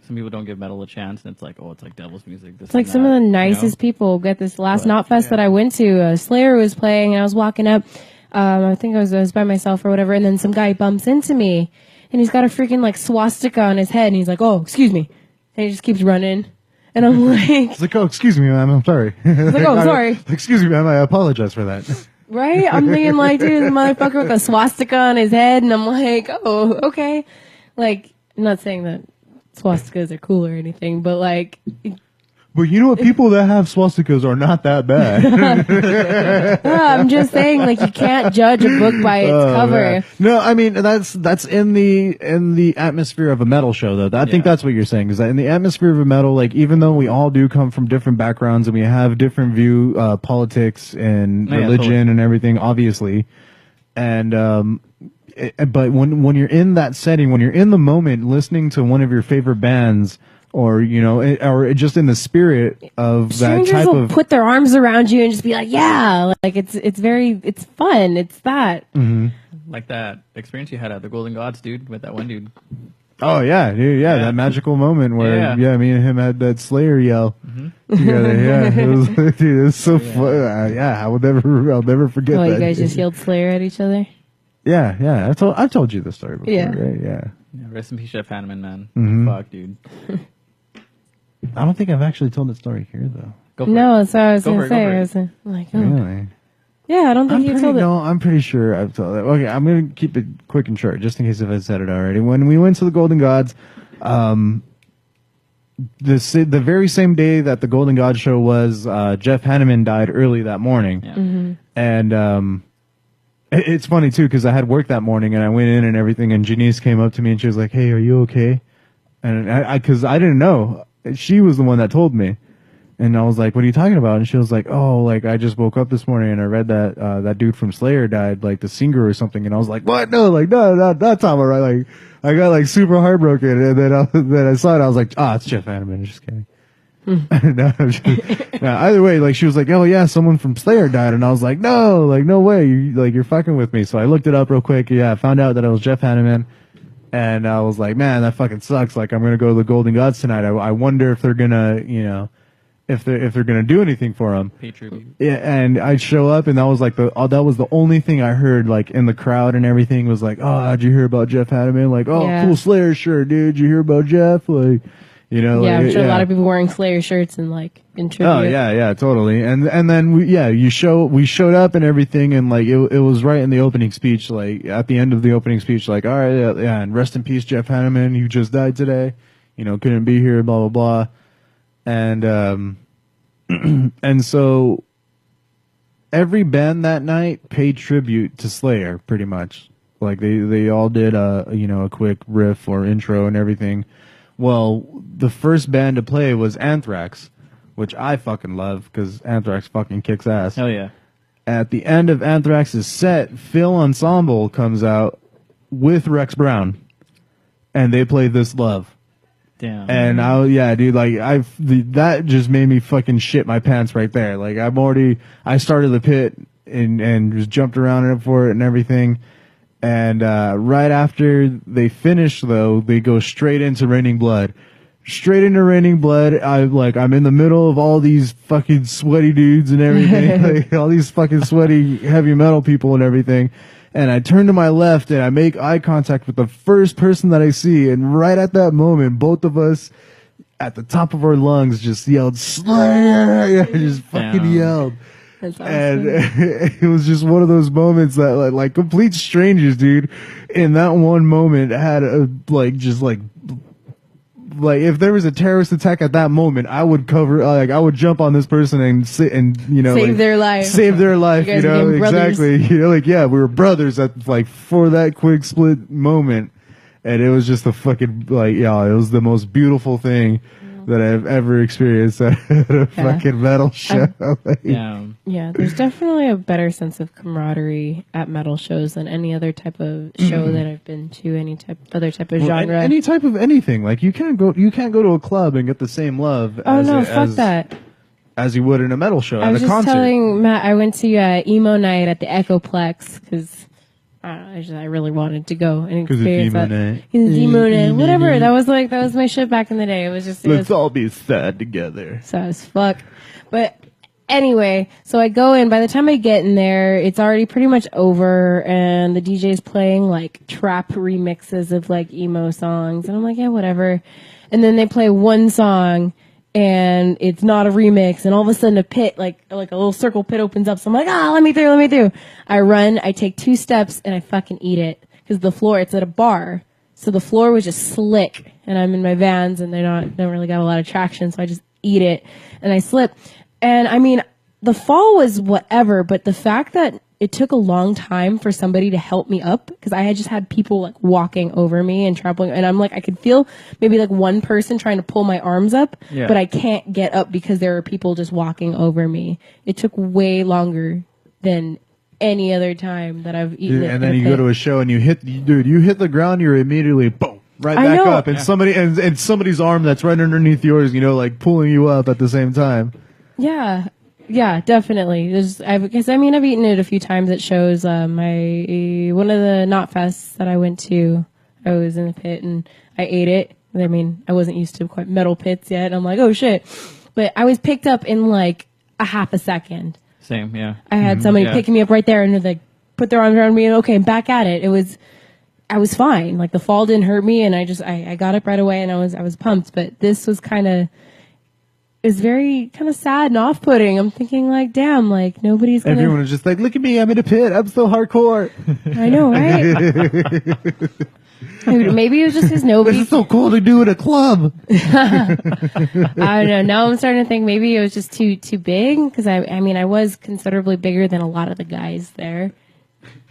Speaker 1: some people don't give metal a chance, and it's like, oh, it's like devil's music.
Speaker 3: It's like some of the nicest people. Get this last Knotfest that I went to, Slayer was playing, and I was walking up. I think I was by myself or whatever, and then some guy bumps into me, and he's got a freaking, like, swastika on his head, and he's like, oh, excuse me. And he just keeps running. And I'm like...
Speaker 2: It's like, oh, excuse me, ma'am, I'm sorry.
Speaker 3: He's like, oh, I'm sorry.
Speaker 2: Excuse me, ma'am, I apologize for that.
Speaker 3: Right? I'm thinking, like, dude, the motherfucker with a swastika on his head, and I'm like, oh, okay. Like, I'm not saying that swastikas are cool or anything, but, like...
Speaker 2: But you know what? People that have swastikas are not that bad.
Speaker 3: I'm just saying, like, you can't judge a book by its cover.
Speaker 2: Man. No, I mean that's in the atmosphere of a metal show, though. I think that's what you're saying, is that in the atmosphere of a metal, like, even though we all do come from different backgrounds and we have different politics and religion and everything, obviously, and but when you're in that setting, when you're in the moment, listening to one of your favorite bands. Or, you know, or just in the spirit of
Speaker 3: Strangers
Speaker 2: that type
Speaker 3: will
Speaker 2: of...
Speaker 3: put their arms around you and just be like, yeah, like it's fun. It's that.
Speaker 2: Mm-hmm.
Speaker 1: Like that experience you had at the Golden Gods, dude, with that one dude.
Speaker 2: Oh, yeah, dude, that magical moment where, me and him had that Slayer yell together, It was, dude, it was so fun. I'll never forget that.
Speaker 3: You guys just yelled Slayer at each other?
Speaker 2: Yeah, I've told you the story before, right? Yeah.
Speaker 1: Rest in peace, Jeff Hanneman, man. Fuck, dude.
Speaker 2: I don't think I've actually told the story here, though.
Speaker 3: No, that's what I was going to say. I was like, oh. Really? Yeah, I don't think you told it.
Speaker 2: No, I'm pretty sure I've told it. Okay, I'm going to keep it quick and short, just in case if I said it already. When we went to the Golden Gods, the very same day that the Golden Gods show was, Jeff Hanneman died early that morning. Yeah. And it's funny, too, because I had work that morning, and I went in and everything, and Janice came up to me, and she was like, hey, are you okay? And because I didn't know. She was the one that told me. And I was like, what are you talking about? And she was like, oh, like, I just woke up this morning and I read that that dude from Slayer died, like the singer or something. And I was like, what? No, like, no, that's all right. Like, I got like super heartbroken. And then I saw it. I was like, it's Jeff Hanneman. Just kidding. Either way, like, she was like, oh yeah, someone from Slayer died. And I was like, no, like, no way. You're fucking with me. So I looked it up real quick. Yeah, I found out that it was Jeff Hanneman. And I was like, man, that fucking sucks. Like, I'm going to go to the Golden Gods tonight. I wonder if they're going to, you know, if they're going to do anything for him.
Speaker 1: Pay tribute.
Speaker 2: Yeah, and I'd show up, and that was like that was the only thing I heard, like, in the crowd and everything was like, oh, how'd you hear about Jeff Hanneman? Like, oh, cool Slayer shirt, dude. Did you hear about Jeff? Like, you know,
Speaker 3: yeah, I'm sure a lot of people wearing Slayer shirts and like in tribute.
Speaker 2: Oh yeah, totally. And then we showed up and everything, and like it was right in the opening speech, like at the end of the opening speech, like, all right, yeah, and rest in peace, Jeff Hanneman, you just died today, you know, couldn't be here, blah blah blah, and and so every band that night paid tribute to Slayer, pretty much. Like they all did a quick riff or intro and everything. Well, the first band to play was Anthrax, which I fucking love because Anthrax fucking kicks ass.
Speaker 1: Hell yeah. At
Speaker 2: the end of Anthrax's set, Phil Ensemble comes out with Rex Brown, and they play This Love.
Speaker 1: Damn.
Speaker 2: And that just made me fucking shit my pants right there. Like, I started the pit and just jumped around for it and everything. And right after they finish, though, they go straight into Raining Blood. Straight into Raining Blood. I'm in the middle of all these fucking sweaty dudes and everything. Like, all these fucking sweaty heavy metal people and everything. And I turn to my left and I make eye contact with the first person that I see. And right at that moment, both of us, at the top of our lungs, just yelled, Slayer! Yeah, just fucking yelled. That's awesome. And it was just one of those moments that, like complete strangers, dude, in that one moment had if there was a terrorist attack at that moment, I would I would jump on this person and sit and, you know,
Speaker 3: save their life.
Speaker 2: Save their life, you know, exactly. You know, like, yeah, we were brothers for that quick split moment. And it was just a fucking, it was the most beautiful thing that I've ever experienced at a fucking metal show.
Speaker 3: Yeah, there's definitely a better sense of camaraderie at metal shows than any other type of show that I've been to. Any other type of genre.
Speaker 2: Any type of anything. Like you can't go to a club and get the same love.
Speaker 3: Oh no, fuck that.
Speaker 2: As you would in a metal show
Speaker 3: I
Speaker 2: at
Speaker 3: was
Speaker 2: a
Speaker 3: just
Speaker 2: concert.
Speaker 3: telling Matt I went to emo night at the Echoplex because I really wanted to go and experience that. Emo night, whatever. That was my shit back in the day. It was just
Speaker 2: Let's all be sad together.
Speaker 3: sad as fuck. But anyway, so I go in. By the time I get in there, it's already pretty much over, and the DJ's playing like trap remixes of like emo songs, and I'm like, yeah, whatever. And then they play one song. And it's not a remix, and all of a sudden a pit, like a little circle pit opens up. So I'm like, let me through. I run, I take 2 steps, and I fucking eat it. Because the floor, it's at a bar. So the floor was just slick, and I'm in my Vans, and don't really got a lot of traction, so I just eat it, and I slip. And I mean, the fall was whatever, but the fact that it took a long time for somebody to help me up, because I had just had people like walking over me and trampling, and I'm like, I could feel maybe like one person trying to pull my arms up, but I can't get up because there are people just walking over me. It took way longer than any other time that I've eaten it.
Speaker 2: And then you go to a show and you hit the ground, you're immediately boom right back up, and somebody's arm that's right underneath yours, like pulling you up at the same time.
Speaker 3: Yeah, definitely. Because I've eaten it a few times at shows. One of the Knot Fests that I went to, I was in the pit and I ate it. I mean, I wasn't used to quite metal pits yet. I'm like, oh shit. But I was picked up in like a half a second.
Speaker 1: Same, yeah.
Speaker 3: I had somebody picking me up right there, and they put their arms around me, and okay, I'm back at it. I was fine. Like the fall didn't hurt me, and I got up right away, and I was pumped. But this was is very kind of sad and off-putting. I'm thinking like, damn, like nobody's gonna...
Speaker 2: Everyone was just like, look at me, I'm in a pit, I'm so hardcore.
Speaker 3: I know, right? Dude, maybe it was just because nobody...
Speaker 2: This is so cool to do at a club.
Speaker 3: I don't know. Now I'm starting to think maybe it was just too big, because I was considerably bigger than a lot of the guys there.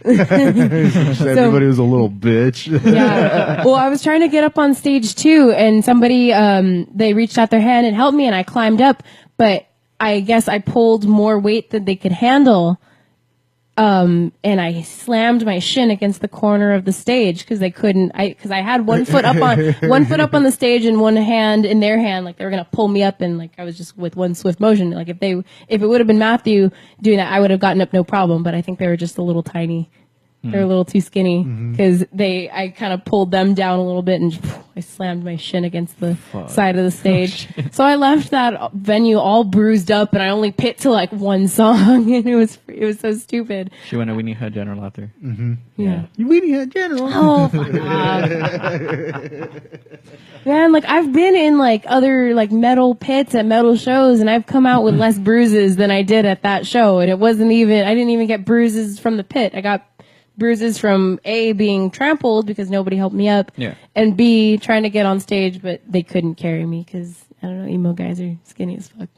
Speaker 2: Everybody was a little bitch.
Speaker 3: Yeah. Well, I was trying to get up on stage too, and somebody they reached out their hand and helped me, and I climbed up, but I guess I pulled more weight than they could handle. And I slammed my shin against the corner of the stage because they couldn't. Because I had one foot up on the stage and one hand in their hand, like they were gonna pull me up, and like I was just with one swift motion. Like if it would have been Matthew doing that, I would have gotten up no problem. But I think they were just a little tiny. They're a little too skinny because I kind of pulled them down a little bit, and I slammed my shin against the side of the stage. So I left that venue all bruised up, and I only pit to like one song, and it was so stupid.
Speaker 1: She went a weenie head general after.
Speaker 3: Yeah.
Speaker 2: You weenie head general.
Speaker 3: Oh, fuck off. Man, like I've been in like other like metal pits at metal shows, and I've come out with less bruises than I did at that show, and I didn't even get bruises from the pit. I got bruises from A, being trampled because nobody helped me up, and B, trying to get on stage, but they couldn't carry me because, I don't know, emo guys are skinny as fuck.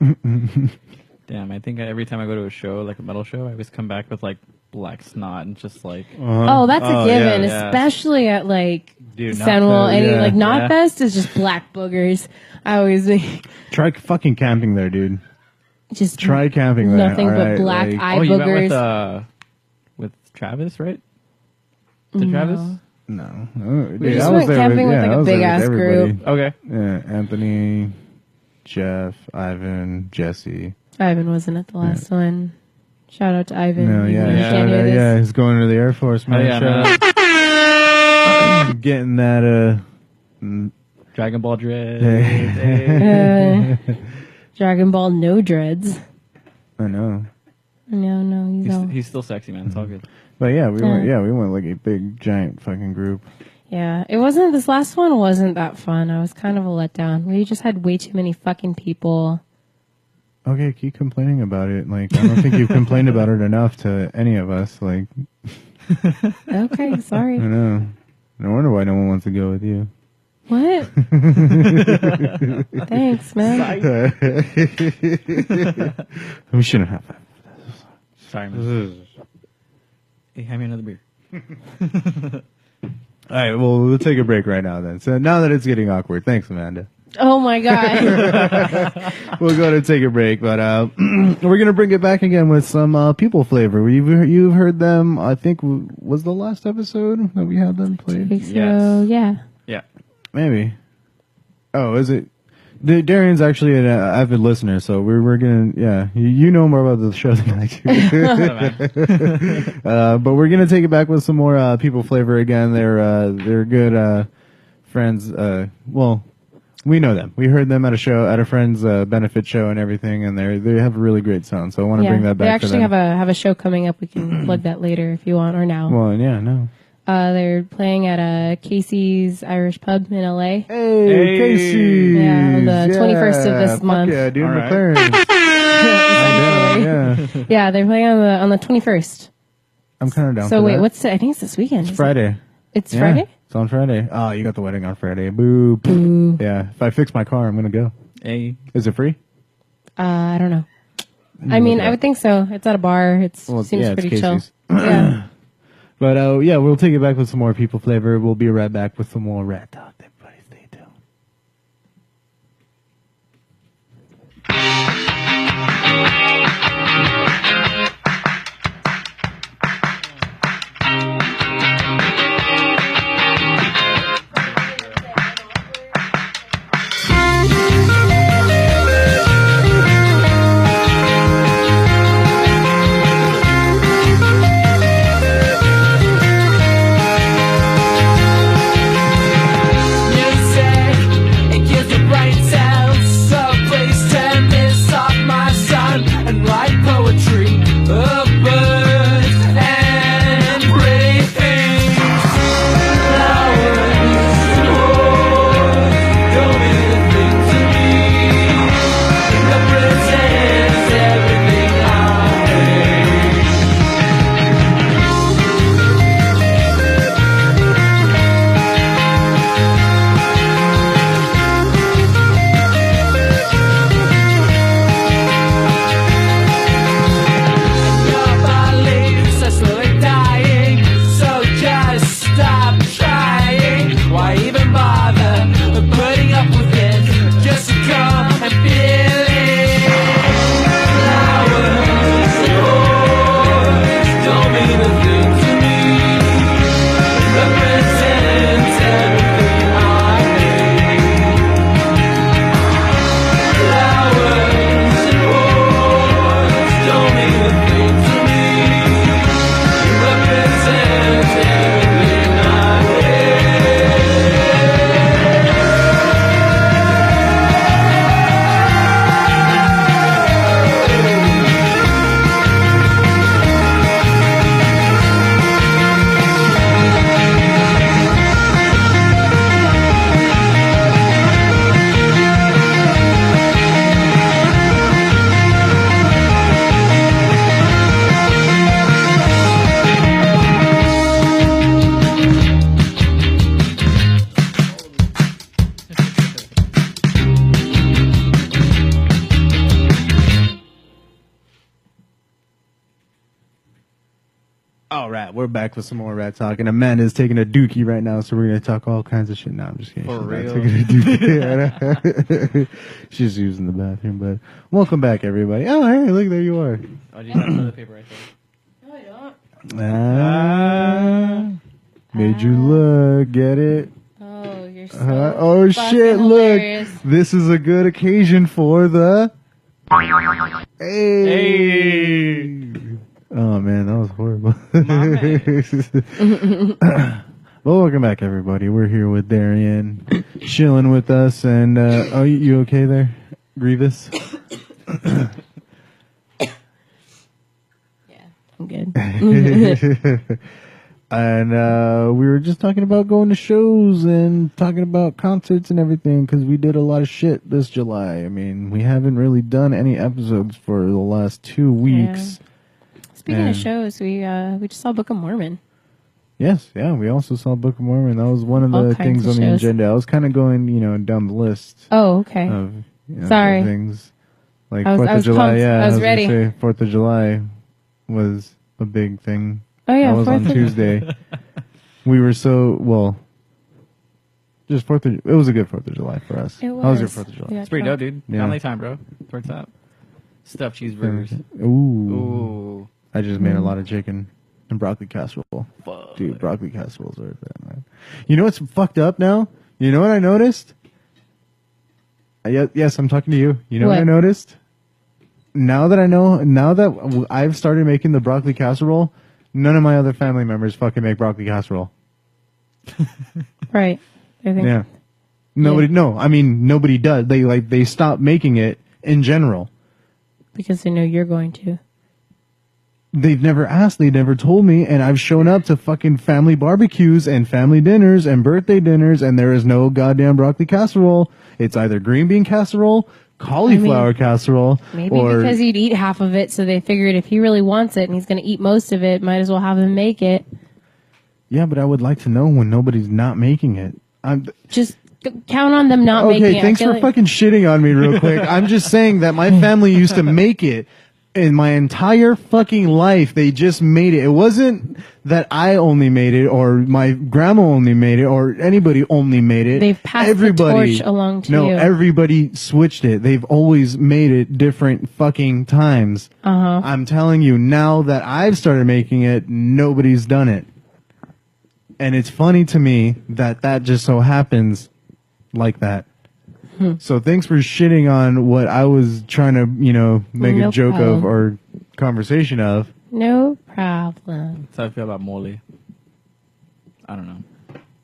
Speaker 1: Damn, I think every time I go to a show, like a metal show, I always come back with like black snot and just like...
Speaker 3: Oh, that's a given, especially at like Samuel, Knot Fest is just black boogers. I always...
Speaker 2: Try fucking camping there, dude.
Speaker 3: Just
Speaker 2: try camping there.
Speaker 3: Nothing but black eye
Speaker 1: you
Speaker 3: boogers.
Speaker 1: Went with Travis, right? Travis?
Speaker 2: No.
Speaker 3: We just went camping with like a big ass group.
Speaker 1: Okay.
Speaker 2: Yeah, Anthony, Jeff, Ivan, Jesse.
Speaker 3: Ivan wasn't at the last one. Shout out to Ivan.
Speaker 2: No, he's going to the Air Force, man. Getting that
Speaker 1: Dragon Ball dreads.
Speaker 3: Dragon Ball no dreads.
Speaker 2: I know.
Speaker 3: No,
Speaker 1: he's still sexy, man. It's all good.
Speaker 2: But yeah, we went like a big giant fucking group.
Speaker 3: Yeah, this last one wasn't that fun. I was kind of a letdown. We just had way too many fucking people.
Speaker 2: Okay, keep complaining about it. Like, I don't think you've complained about it enough to any of us. Like,
Speaker 3: okay, sorry.
Speaker 2: I know. No wonder why no one wants to go with you.
Speaker 3: What? Thanks, man.
Speaker 2: We shouldn't have that.
Speaker 1: Sorry, man. Hey, hand me another beer.
Speaker 2: All right, well, we'll take a break right now then. So now that it's getting awkward, thanks, Amanda.
Speaker 3: Oh my god.
Speaker 2: We'll go to take a break, but we're gonna bring it back again with some people flavor. You've heard them. I think was the last episode that we had them played.
Speaker 3: So, yeah.
Speaker 1: Yeah.
Speaker 2: Maybe. Oh, is it? Darian's actually an avid listener, so we're gonna you know more about the show than I do. But we're gonna take it back with some more people flavor again. They're good friends. Well, we know them. We heard them at a friend's benefit show and everything, and they have a really great sound. So I want to bring that back.
Speaker 3: They actually have a show coming up. We can plug that later if you want, or now.
Speaker 2: Well, yeah, no.
Speaker 3: They're playing at Casey's Irish Pub in LA.
Speaker 2: Hey, Casey!
Speaker 3: Yeah, on the 21st of this month.
Speaker 2: Yeah, dude,
Speaker 1: All right.
Speaker 2: McLaren. Yeah.
Speaker 3: Yeah, they're playing on the 21st.
Speaker 2: I'm kind of down.
Speaker 3: So
Speaker 2: for
Speaker 3: wait,
Speaker 2: that.
Speaker 3: I think it's this weekend.
Speaker 2: It's Friday.
Speaker 3: It's
Speaker 2: Yeah,
Speaker 3: Friday?
Speaker 2: It's on Friday. Oh, you got the wedding on Friday. Boo.
Speaker 3: Boo.
Speaker 2: Yeah. If I fix my car, I'm gonna go.
Speaker 1: Hey.
Speaker 2: Is it free?
Speaker 3: I don't know. I mean, I would think so. It's at a bar. It seems
Speaker 2: it's
Speaker 3: pretty chill.
Speaker 2: Casey's.
Speaker 3: Yeah.
Speaker 2: But yeah, we'll take it back with some more people flavor. We'll be right back with some more Rat Talk. Everybody stay tuned.
Speaker 5: Music, it gives me brain cells. So please turn this off, my son, and write poetry of birds and pretty things. Flowers, don't mean a thing to me. Represents everything I hate. Your beliefs are slowly dying, so just stop trying. Why even bother putting up with it? Just come and feel it. Flowers and don't mean a thing to me. Represents everything I hate. Flowers and don't mean a thing to me. Represents everything I hate.
Speaker 2: All right, we're back with some more Rat Talk, and Amanda's taking a dookie right now, so we're gonna talk all kinds of shit. No, I'm just kidding.
Speaker 1: For
Speaker 2: She's not
Speaker 1: real?
Speaker 2: taking a dookie. She's using the bathroom, but welcome back, everybody. Oh, hey, look, there you are.
Speaker 1: Oh, do you have toilet paper right there?
Speaker 3: No, I don't.
Speaker 2: Made you look. Get it?
Speaker 3: Oh, you're so
Speaker 2: Oh
Speaker 3: fucking
Speaker 2: shit!
Speaker 3: hilarious.
Speaker 2: Look, this is a good occasion for the. Hey. Oh man, that was horrible. Well, welcome back, everybody. We're here with Derian, chilling with us, and oh, you okay there, Grievous?
Speaker 3: Yeah, I'm good.
Speaker 2: And we were just talking about going to shows and talking about concerts and everything because we did a lot of shit this July. I mean, we haven't really done any episodes for the last 2 weeks.
Speaker 3: Speaking
Speaker 2: And-
Speaker 3: of shows, we just saw Book of Mormon.
Speaker 2: Yes, yeah, we also saw Book of Mormon. That was one of
Speaker 3: All
Speaker 2: the
Speaker 3: kinds
Speaker 2: things
Speaker 3: of
Speaker 2: on the
Speaker 3: shows.
Speaker 2: agenda. I was kind of going, down the list
Speaker 3: Oh, okay.
Speaker 2: of
Speaker 3: Sorry.
Speaker 2: things like
Speaker 3: I was
Speaker 2: 4th of July.
Speaker 3: pumped.
Speaker 2: Yeah,
Speaker 3: I was
Speaker 2: gonna
Speaker 3: ready.
Speaker 2: say 4th of July was a big thing.
Speaker 3: Oh yeah,
Speaker 2: that was on
Speaker 3: 4th of
Speaker 2: Tuesday. We were so Just it was a good 4th of July for us.
Speaker 3: It was.
Speaker 2: How was your 4th of July?
Speaker 3: Yeah.
Speaker 1: It's pretty dope, dude.
Speaker 2: Yeah.
Speaker 1: Family time, bro. That's where it's at. Stuffed cheeseburgers.
Speaker 2: Ooh.
Speaker 1: Ooh.
Speaker 2: I just made a lot of chicken and broccoli casserole.
Speaker 1: Fuck.
Speaker 2: Dude, broccoli casseroles are that, man. You know what's fucked up now? You know what I noticed? Yes, I'm talking to you. You know what I
Speaker 3: What?
Speaker 2: noticed? Now that I've started making the broccoli casserole, none of my other family members fucking make broccoli casserole.
Speaker 3: Right. I think.
Speaker 2: Yeah. Nobody does. They stop making it in general.
Speaker 3: Because they know you're going to.
Speaker 2: They've never asked, they never told me, and I've shown up to fucking family barbecues and family dinners and birthday dinners, and there is no goddamn broccoli casserole. It's either green bean casserole, cauliflower casserole,
Speaker 3: Maybe
Speaker 2: or
Speaker 3: because he'd eat half of it, so they figured if he really wants it and he's going to eat most of it, might as well have him make it.
Speaker 2: yeah, but I would like to know when nobody's not making it.
Speaker 3: Just count on them not making it.
Speaker 2: Okay, thanks for fucking shitting on me real quick. I'm just saying that my family used to make it. In my entire fucking life, they just made it. It wasn't that I only made it, or my grandma only made it, or anybody only made it.
Speaker 3: They've passed the torch along to you.
Speaker 2: No, everybody switched it. They've always made it different fucking times.
Speaker 3: Uh-huh.
Speaker 2: I'm telling you, now that I've started making it, nobody's done it. And it's funny to me that just so happens like that. So thanks for shitting on what I was trying to, make a
Speaker 3: No
Speaker 2: joke
Speaker 3: problem.
Speaker 2: of or conversation of.
Speaker 3: No problem.
Speaker 1: That's how I feel about mole. I don't know.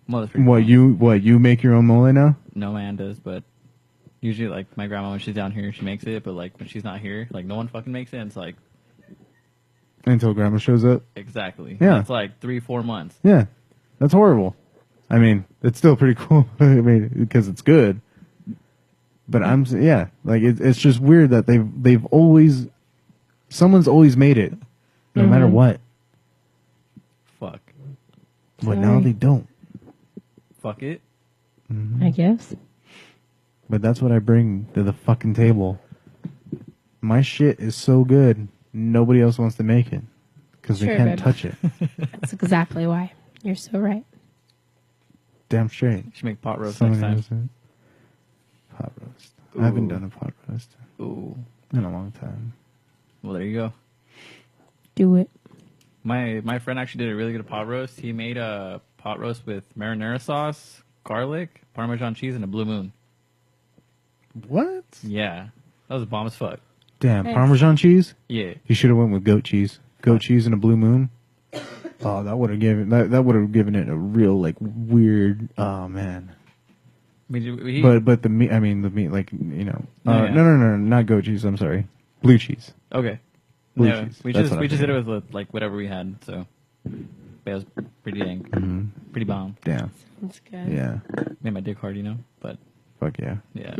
Speaker 1: Mole's pretty
Speaker 2: What
Speaker 1: cool.
Speaker 2: you make your own mole now?
Speaker 1: No man does, but usually like my grandma when she's down here she makes it, but like when she's not here, like no one fucking makes it. And it's like
Speaker 2: Until grandma shows up.
Speaker 1: exactly.
Speaker 2: Yeah.
Speaker 1: It's like 3-4 months.
Speaker 2: Yeah, that's horrible. I mean, it's still pretty cool. I mean, because it's good. But it's just weird that someone's always made it, no matter what.
Speaker 1: Fuck.
Speaker 2: But now they don't.
Speaker 1: Fuck it.
Speaker 3: I guess.
Speaker 2: But that's what I bring to the fucking table. My shit is so good, nobody else wants to make it because they
Speaker 3: Sure,
Speaker 2: can't
Speaker 3: babe.
Speaker 2: touch it.
Speaker 3: That's exactly why. You're so right.
Speaker 2: Damn straight.
Speaker 1: You should make pot roast
Speaker 2: Someone
Speaker 1: next
Speaker 2: knows
Speaker 1: time.
Speaker 2: it. Pot roast. I haven't
Speaker 1: Ooh.
Speaker 2: done a pot roast
Speaker 1: Ooh.
Speaker 2: in a long time.
Speaker 1: Well, there you go.
Speaker 3: Do it.
Speaker 1: My friend actually did a really good pot roast. He made a pot roast with marinara sauce, garlic, Parmesan cheese, and a blue moon.
Speaker 2: What?
Speaker 1: Yeah. That was bomb as fuck.
Speaker 2: Damn,
Speaker 3: Nice.
Speaker 2: Parmesan cheese?
Speaker 1: Yeah.
Speaker 2: You should have went with goat cheese. Goat cheese and a blue moon. Oh, that would have given it a real weird. Oh man.
Speaker 1: I mean,
Speaker 2: But the meat. I mean the meat.
Speaker 1: Yeah.
Speaker 2: No, not goat cheese. I'm sorry, blue cheese.
Speaker 1: okay.
Speaker 2: Blue
Speaker 1: Yeah,
Speaker 2: cheese.
Speaker 1: we
Speaker 2: That's
Speaker 1: just
Speaker 2: what
Speaker 1: we
Speaker 2: I'm
Speaker 1: just did
Speaker 2: thinking.
Speaker 1: it with like whatever we had. So it was pretty dang, pretty bomb.
Speaker 2: Damn.
Speaker 3: That's good.
Speaker 2: Yeah.
Speaker 1: Made my dick hard, But
Speaker 2: Fuck yeah.
Speaker 1: yeah,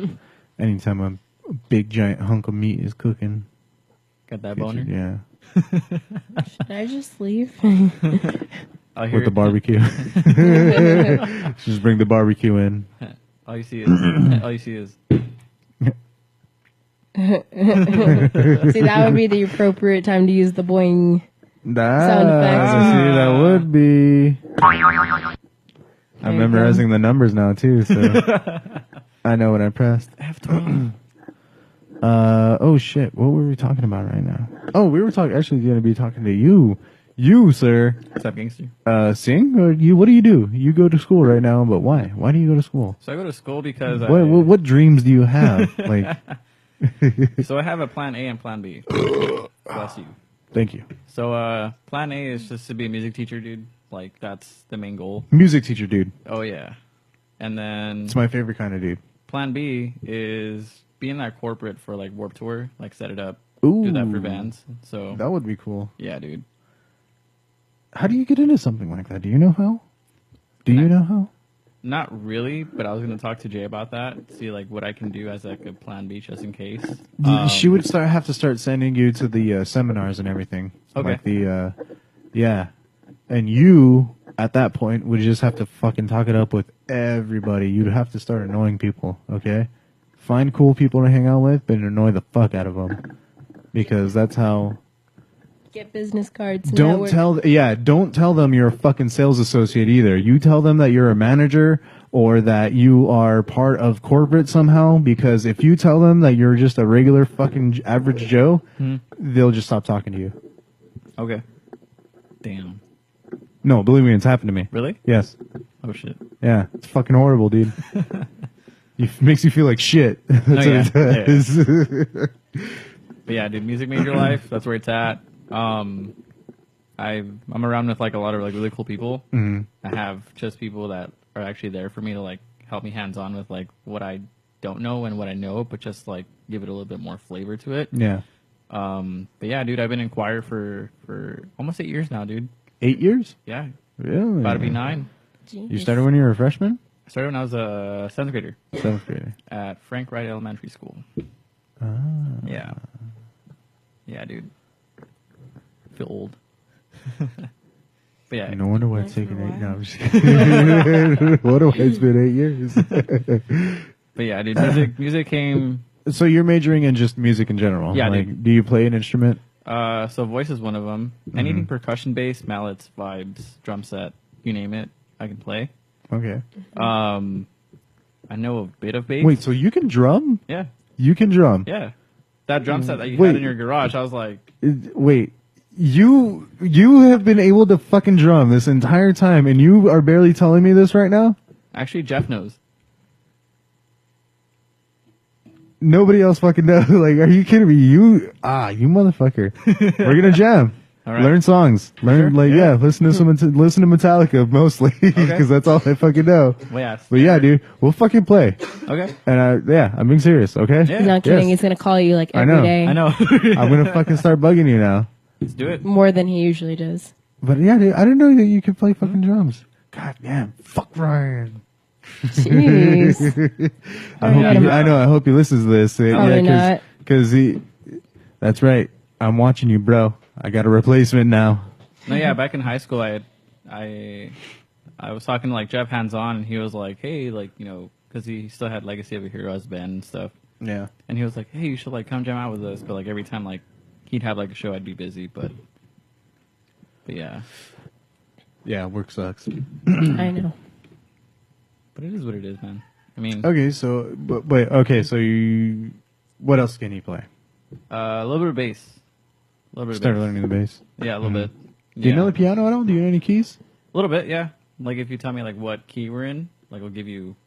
Speaker 2: Anytime a big giant hunk of meat is cooking.
Speaker 1: got that
Speaker 2: get you-
Speaker 1: boner.
Speaker 2: Yeah.
Speaker 3: Should I just leave?
Speaker 1: I'll hear
Speaker 2: With the
Speaker 1: it.
Speaker 2: barbecue. Just bring the barbecue in.
Speaker 1: All you see is
Speaker 3: See, that would be the appropriate time to use the boing. Sound effects.
Speaker 2: See, that would be. I'm
Speaker 3: you
Speaker 2: memorizing the numbers now too, so I know what I pressed.
Speaker 1: F12.
Speaker 2: Oh shit! What were we talking about right now? Oh, we were actually going to be talking to you, sir.
Speaker 1: What's up, gangster?
Speaker 2: Sing or you? What do you do? You go to school right now, but why? Why do you go to school?
Speaker 1: So I go to school because
Speaker 2: What dreams do you have? Like,
Speaker 1: so I have a plan A and plan B. Bless you.
Speaker 2: thank you.
Speaker 1: So plan A is just to be a music teacher, dude. Like that's the main goal.
Speaker 2: Music teacher, dude.
Speaker 1: Oh yeah. And then
Speaker 2: It's my favorite kind of dude.
Speaker 1: plan B is being that corporate for like Warped Tour, like set it up,
Speaker 2: Ooh.
Speaker 1: do that for bands. So
Speaker 2: That would be cool.
Speaker 1: yeah, dude.
Speaker 2: How do you get into something like that? Do you know how? Do you know how?
Speaker 1: Not really, but I was gonna talk to Jay about that. See like what I can do as like a plan B just in case.
Speaker 2: She would have to start sending you to the seminars and everything.
Speaker 1: Okay.
Speaker 2: Like the, yeah. And you, at that point, would just have to fucking talk it up with everybody. You'd have to start annoying people, okay? Find cool people to hang out with, but annoy the fuck out of them. Because that's how
Speaker 3: Get business cards.
Speaker 2: Don't tell them you're a fucking sales associate either. You tell them that you're a manager or that you are part of corporate somehow, because if you tell them that you're just a regular fucking average Joe, they'll just stop talking to you.
Speaker 1: Okay. Damn.
Speaker 2: No, believe me, it's happened to me.
Speaker 1: Really?
Speaker 2: Yes.
Speaker 1: Oh shit.
Speaker 2: Yeah, it's fucking horrible, dude. Makes you feel like shit. That's what
Speaker 1: yeah.
Speaker 2: it does.
Speaker 1: But yeah, dude, music made your life. That's where it's at. I'm around with like a lot of like really cool people. Mm-hmm. I have just people that are actually there for me to like help me hands on with like what I don't know and what I know, but just like give it a little bit more flavor to it.
Speaker 2: Yeah.
Speaker 1: But yeah, dude, I've been in choir for almost 8 years now, dude.
Speaker 2: 8 years?
Speaker 1: Yeah.
Speaker 2: Really?
Speaker 1: About to be 9.
Speaker 3: Jeez.
Speaker 2: You started when you were a freshman?
Speaker 1: I started when I was a 7th grader.
Speaker 2: 7th grader.
Speaker 1: At Frank Wright Elementary School.
Speaker 2: Ah.
Speaker 1: Yeah. Yeah, dude. I feel old. But yeah.
Speaker 2: No wonder why it's taken 8. No, I'm just kidding. No wonder why it's been 8 years.
Speaker 1: But yeah, dude, music came.
Speaker 2: So you're majoring in just music in general?
Speaker 1: Yeah,
Speaker 2: like,
Speaker 1: dude.
Speaker 2: Do you play an instrument?
Speaker 1: So voice is one of them. Anything percussion based, mallets, vibes, drum set, you name it, I can play.
Speaker 2: Okay.
Speaker 1: I know a bit of bass.
Speaker 2: Wait, so you can drum?
Speaker 1: Yeah.
Speaker 2: You can drum?
Speaker 1: Yeah. That drum set that you
Speaker 2: Wait.
Speaker 1: had in your garage, I was like,
Speaker 2: Wait. You have been able to fucking drum this entire time, and you are barely telling me this right now?
Speaker 1: actually, Jeff knows.
Speaker 2: Nobody else fucking knows. Like, are you kidding me? You motherfucker. We're gonna jam.
Speaker 1: All right.
Speaker 2: Learn songs. Learn, listen to listen to Metallica mostly, because that's all I fucking know.
Speaker 1: Well, yeah.
Speaker 2: But yeah, dude, we'll fucking play.
Speaker 1: Okay.
Speaker 2: And I'm being serious, okay?
Speaker 1: Yeah.
Speaker 3: He's not kidding.
Speaker 2: Yes.
Speaker 3: He's gonna call you like
Speaker 2: I
Speaker 3: every
Speaker 2: know.
Speaker 3: day.
Speaker 1: I know.
Speaker 2: I'm gonna fucking start bugging you now.
Speaker 1: Let's do it.
Speaker 3: More than he usually does.
Speaker 2: But yeah, dude, I didn't know that you could play fucking drums. God damn, fuck Ryan.
Speaker 3: Jeez.
Speaker 2: I know. I hope he listens to this.
Speaker 3: Probably not.
Speaker 2: Because that's right. I'm watching you, bro. I got a replacement now.
Speaker 1: No, yeah. Back in high school, I was talking to like Jeff hands on, and he was like, "Hey, like because he still had Legacy of a Hero as band and stuff."
Speaker 2: Yeah.
Speaker 1: And he was like, "Hey, you should like come jam out with us." But like every time like he'd have like a show, I'd be busy. But yeah.
Speaker 2: Yeah, work sucks.
Speaker 3: I know.
Speaker 1: But it is what it is, man. I mean,
Speaker 2: Okay, so so you, what else can you play?
Speaker 1: a little bit of bass. A little bit of
Speaker 2: Started
Speaker 1: bass.
Speaker 2: learning the bass.
Speaker 1: Yeah, a little bit.
Speaker 2: Do you know the piano at all? Do you know any keys?
Speaker 1: A little bit, yeah. Like if you tell me like what key we're in, like I'll give you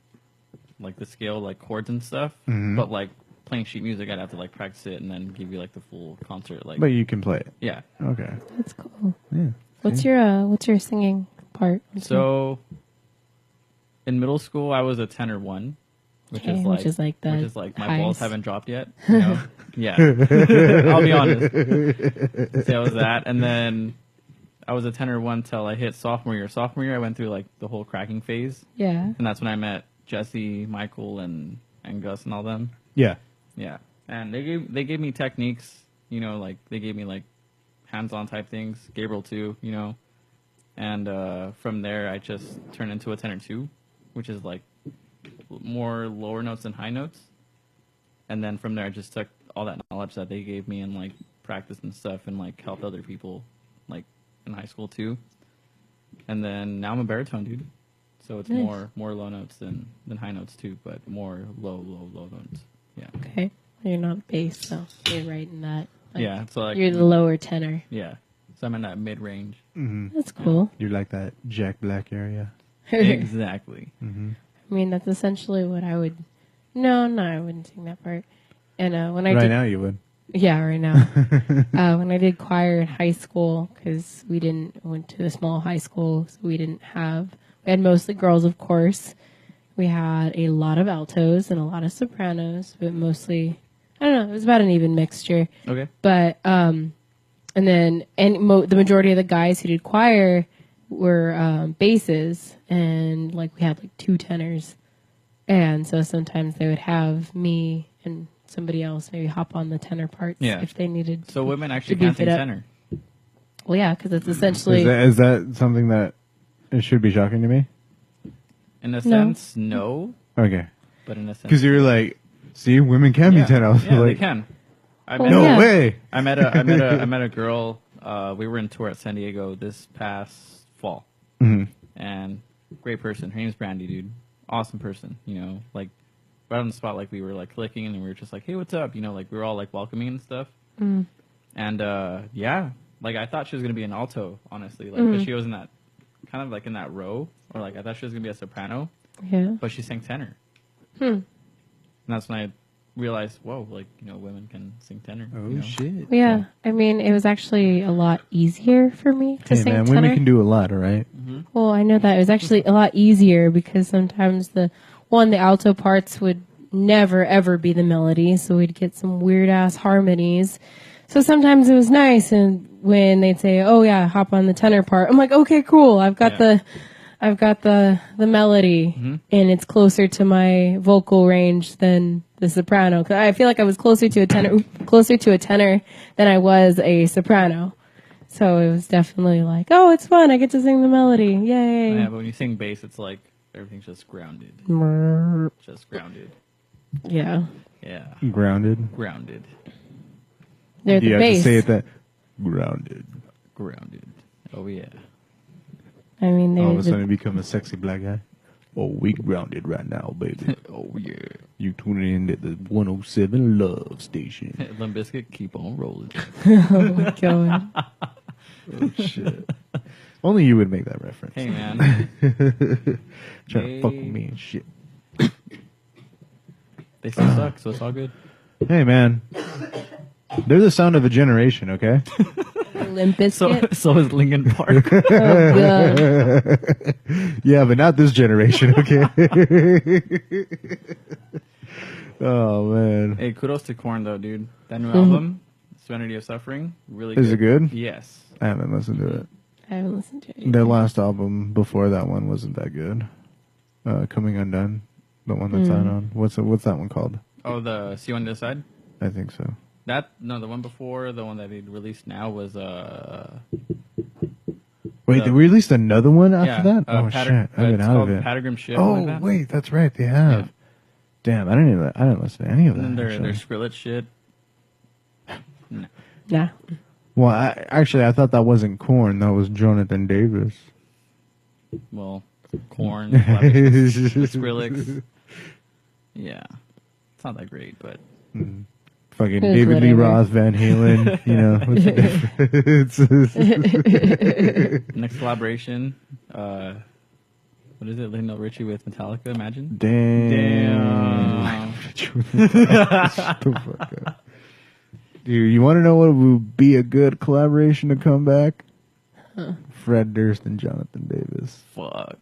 Speaker 1: like the scale, like chords and stuff. But like playing sheet music, I'd have to like practice it and then give you like the full concert. Like,
Speaker 2: But you can play it.
Speaker 1: yeah.
Speaker 2: Okay.
Speaker 3: That's cool.
Speaker 2: Yeah.
Speaker 3: What's your singing part?
Speaker 1: So in middle school, I was a tenor 1, which
Speaker 3: Okay,
Speaker 1: is like
Speaker 3: the
Speaker 1: which is like my balls
Speaker 3: highest.
Speaker 1: haven't dropped yet. You know? Yeah, I'll be honest. So I was that, and then I was a tenor 1 till I hit sophomore year. Sophomore year, I went through like the whole cracking phase,
Speaker 3: Yeah.
Speaker 1: and that's when I met Jesse, Michael, and Gus and all them.
Speaker 2: Yeah.
Speaker 1: Yeah, and they gave me techniques. Like they gave me like hands-on type things. Gabriel too. And from there, I just turned into a tenor 2, which is like more lower notes than high notes. And then from there, I just took all that knowledge that they gave me and like practiced and stuff, and like helped other people like in high school too. And then now I'm a baritone, dude. So it's
Speaker 3: Nice.
Speaker 1: more low notes than high notes too, but more low notes. Yeah.
Speaker 3: Okay. You're not bass, so you're right in that. Like,
Speaker 1: Yeah. So like
Speaker 3: you're the lower tenor.
Speaker 1: yeah. So I'm in that mid range.
Speaker 3: That's cool.
Speaker 2: You're like that Jack Black area.
Speaker 1: Exactly.
Speaker 3: I mean, that's essentially what I would. No, I wouldn't sing that part. And when I
Speaker 2: Right
Speaker 3: did,
Speaker 2: now you would.
Speaker 3: yeah, right now. When I did choir in high school, because went to a small high school, so we had mostly girls, of course. We had a lot of altos and a lot of sopranos, but mostly, I don't know, it was about an even mixture.
Speaker 1: Okay.
Speaker 3: But and then the majority of the guys who did choir were basses, and like we had like 2 tenors, and so sometimes they would have me and somebody else maybe hop on the tenor parts if they needed.
Speaker 1: So women actually
Speaker 3: to
Speaker 1: can't
Speaker 3: beef
Speaker 1: sing
Speaker 3: it up.
Speaker 1: tenor.
Speaker 3: Well, yeah, because it's essentially
Speaker 2: Is that something that it should be shocking to me?
Speaker 1: In a sense, no.
Speaker 2: Okay.
Speaker 1: But in a sense,
Speaker 2: Because you're like, see, women can be tenor.
Speaker 1: Yeah,
Speaker 2: Like,
Speaker 1: they can.
Speaker 3: Well,
Speaker 2: no
Speaker 3: yeah.
Speaker 2: way.
Speaker 1: I met a girl we were in tour at San Diego this past fall, and great person. Her name's Brandy, dude. Awesome person. You know, like right on the spot, like we were like clicking, and we were just like, hey, what's up? You know, like we were all like welcoming and stuff. And yeah, like I thought she was gonna be an alto, honestly, like 'cause she was in that kind of like in that row, or like I thought she was gonna be a soprano, but she sang tenor. And that's when I realized, whoa, like, you know, women can sing tenor.
Speaker 2: Oh,
Speaker 1: you know?
Speaker 2: shit.
Speaker 3: Yeah, I mean, it was actually a lot easier for me to
Speaker 2: Hey,
Speaker 3: sing
Speaker 2: man,
Speaker 3: tenor.
Speaker 2: women can do a lot, all right?
Speaker 3: Well, I know that it was actually a lot easier because sometimes the alto parts would never ever be the melody, so we'd get some weird ass harmonies. So sometimes it was nice, and when they'd say, "Oh yeah, hop on the tenor part," I'm like, "Okay, cool. I've got the melody, and it's closer to my vocal range than the soprano." 'Cause I feel like I was closer to a tenor than I was a soprano. So it was definitely like, "Oh, it's fun. I get to sing the melody. Yay!"
Speaker 1: Yeah, but when you sing bass, it's like everything's just grounded. Just grounded.
Speaker 3: Yeah,
Speaker 1: Yeah,
Speaker 2: Grounded.
Speaker 1: grounded.
Speaker 3: they're
Speaker 2: You
Speaker 3: the
Speaker 2: have
Speaker 3: bass.
Speaker 2: to say it that grounded.
Speaker 1: Grounded. Oh, yeah.
Speaker 3: I mean,
Speaker 2: All of
Speaker 3: they're
Speaker 2: a sudden, you become a sexy black guy. Oh, we grounded right now, baby.
Speaker 1: Oh, yeah.
Speaker 2: You tuning in at the 107 Love Station.
Speaker 1: Limp Bizkit, keep on rolling.
Speaker 3: oh my god.
Speaker 2: Oh, shit. Only you would make that reference.
Speaker 1: Hey, man.
Speaker 2: Trying to fuck with me and shit.
Speaker 1: They still suck, so it's all good.
Speaker 2: Hey, man. They're the sound of a generation, okay?
Speaker 3: Limp Bizkit.
Speaker 1: So is Linkin Park.
Speaker 3: Oh god.
Speaker 2: Yeah, but not this generation, okay? Oh, man.
Speaker 1: Hey, kudos to Korn, though, dude. That new album, Serenity of Suffering, really good.
Speaker 2: Is it good?
Speaker 1: Yes.
Speaker 2: I haven't listened to it.
Speaker 3: I haven't listened to it.
Speaker 2: Their last album before that one wasn't that good. Coming Undone, the one that's out on. What's that one called?
Speaker 1: Oh, the See You on the Other Side?
Speaker 2: I think so.
Speaker 1: The one before, the one that they released now was,
Speaker 2: Wait, they released another one after
Speaker 1: yeah,
Speaker 2: that? Oh shit, I've been
Speaker 1: it's
Speaker 2: out of
Speaker 1: called
Speaker 2: it.
Speaker 1: Patagram Ship.
Speaker 2: Oh
Speaker 1: like that.
Speaker 2: wait, that's right, they have.
Speaker 1: Yeah.
Speaker 2: Damn, I didn't listen to any of that.
Speaker 1: And then their
Speaker 2: actually.
Speaker 1: Skrillex shit.
Speaker 3: Nah.
Speaker 2: Well, I thought that wasn't Korn. That was Jonathan Davis.
Speaker 1: Well, Korn, Skrillex. Yeah. It's not that great, but
Speaker 2: Fucking
Speaker 3: It was
Speaker 2: David Lee
Speaker 3: whatever.
Speaker 2: Roth, Van Halen. You know, what's the difference?
Speaker 1: next collaboration, what is it? Lionel Richie with Metallica, imagine?
Speaker 2: Damn. Shut the fuck up. Dude, you want to know what would be a good collaboration to come back? Fred Durst and Jonathan Davis.
Speaker 1: Fuck.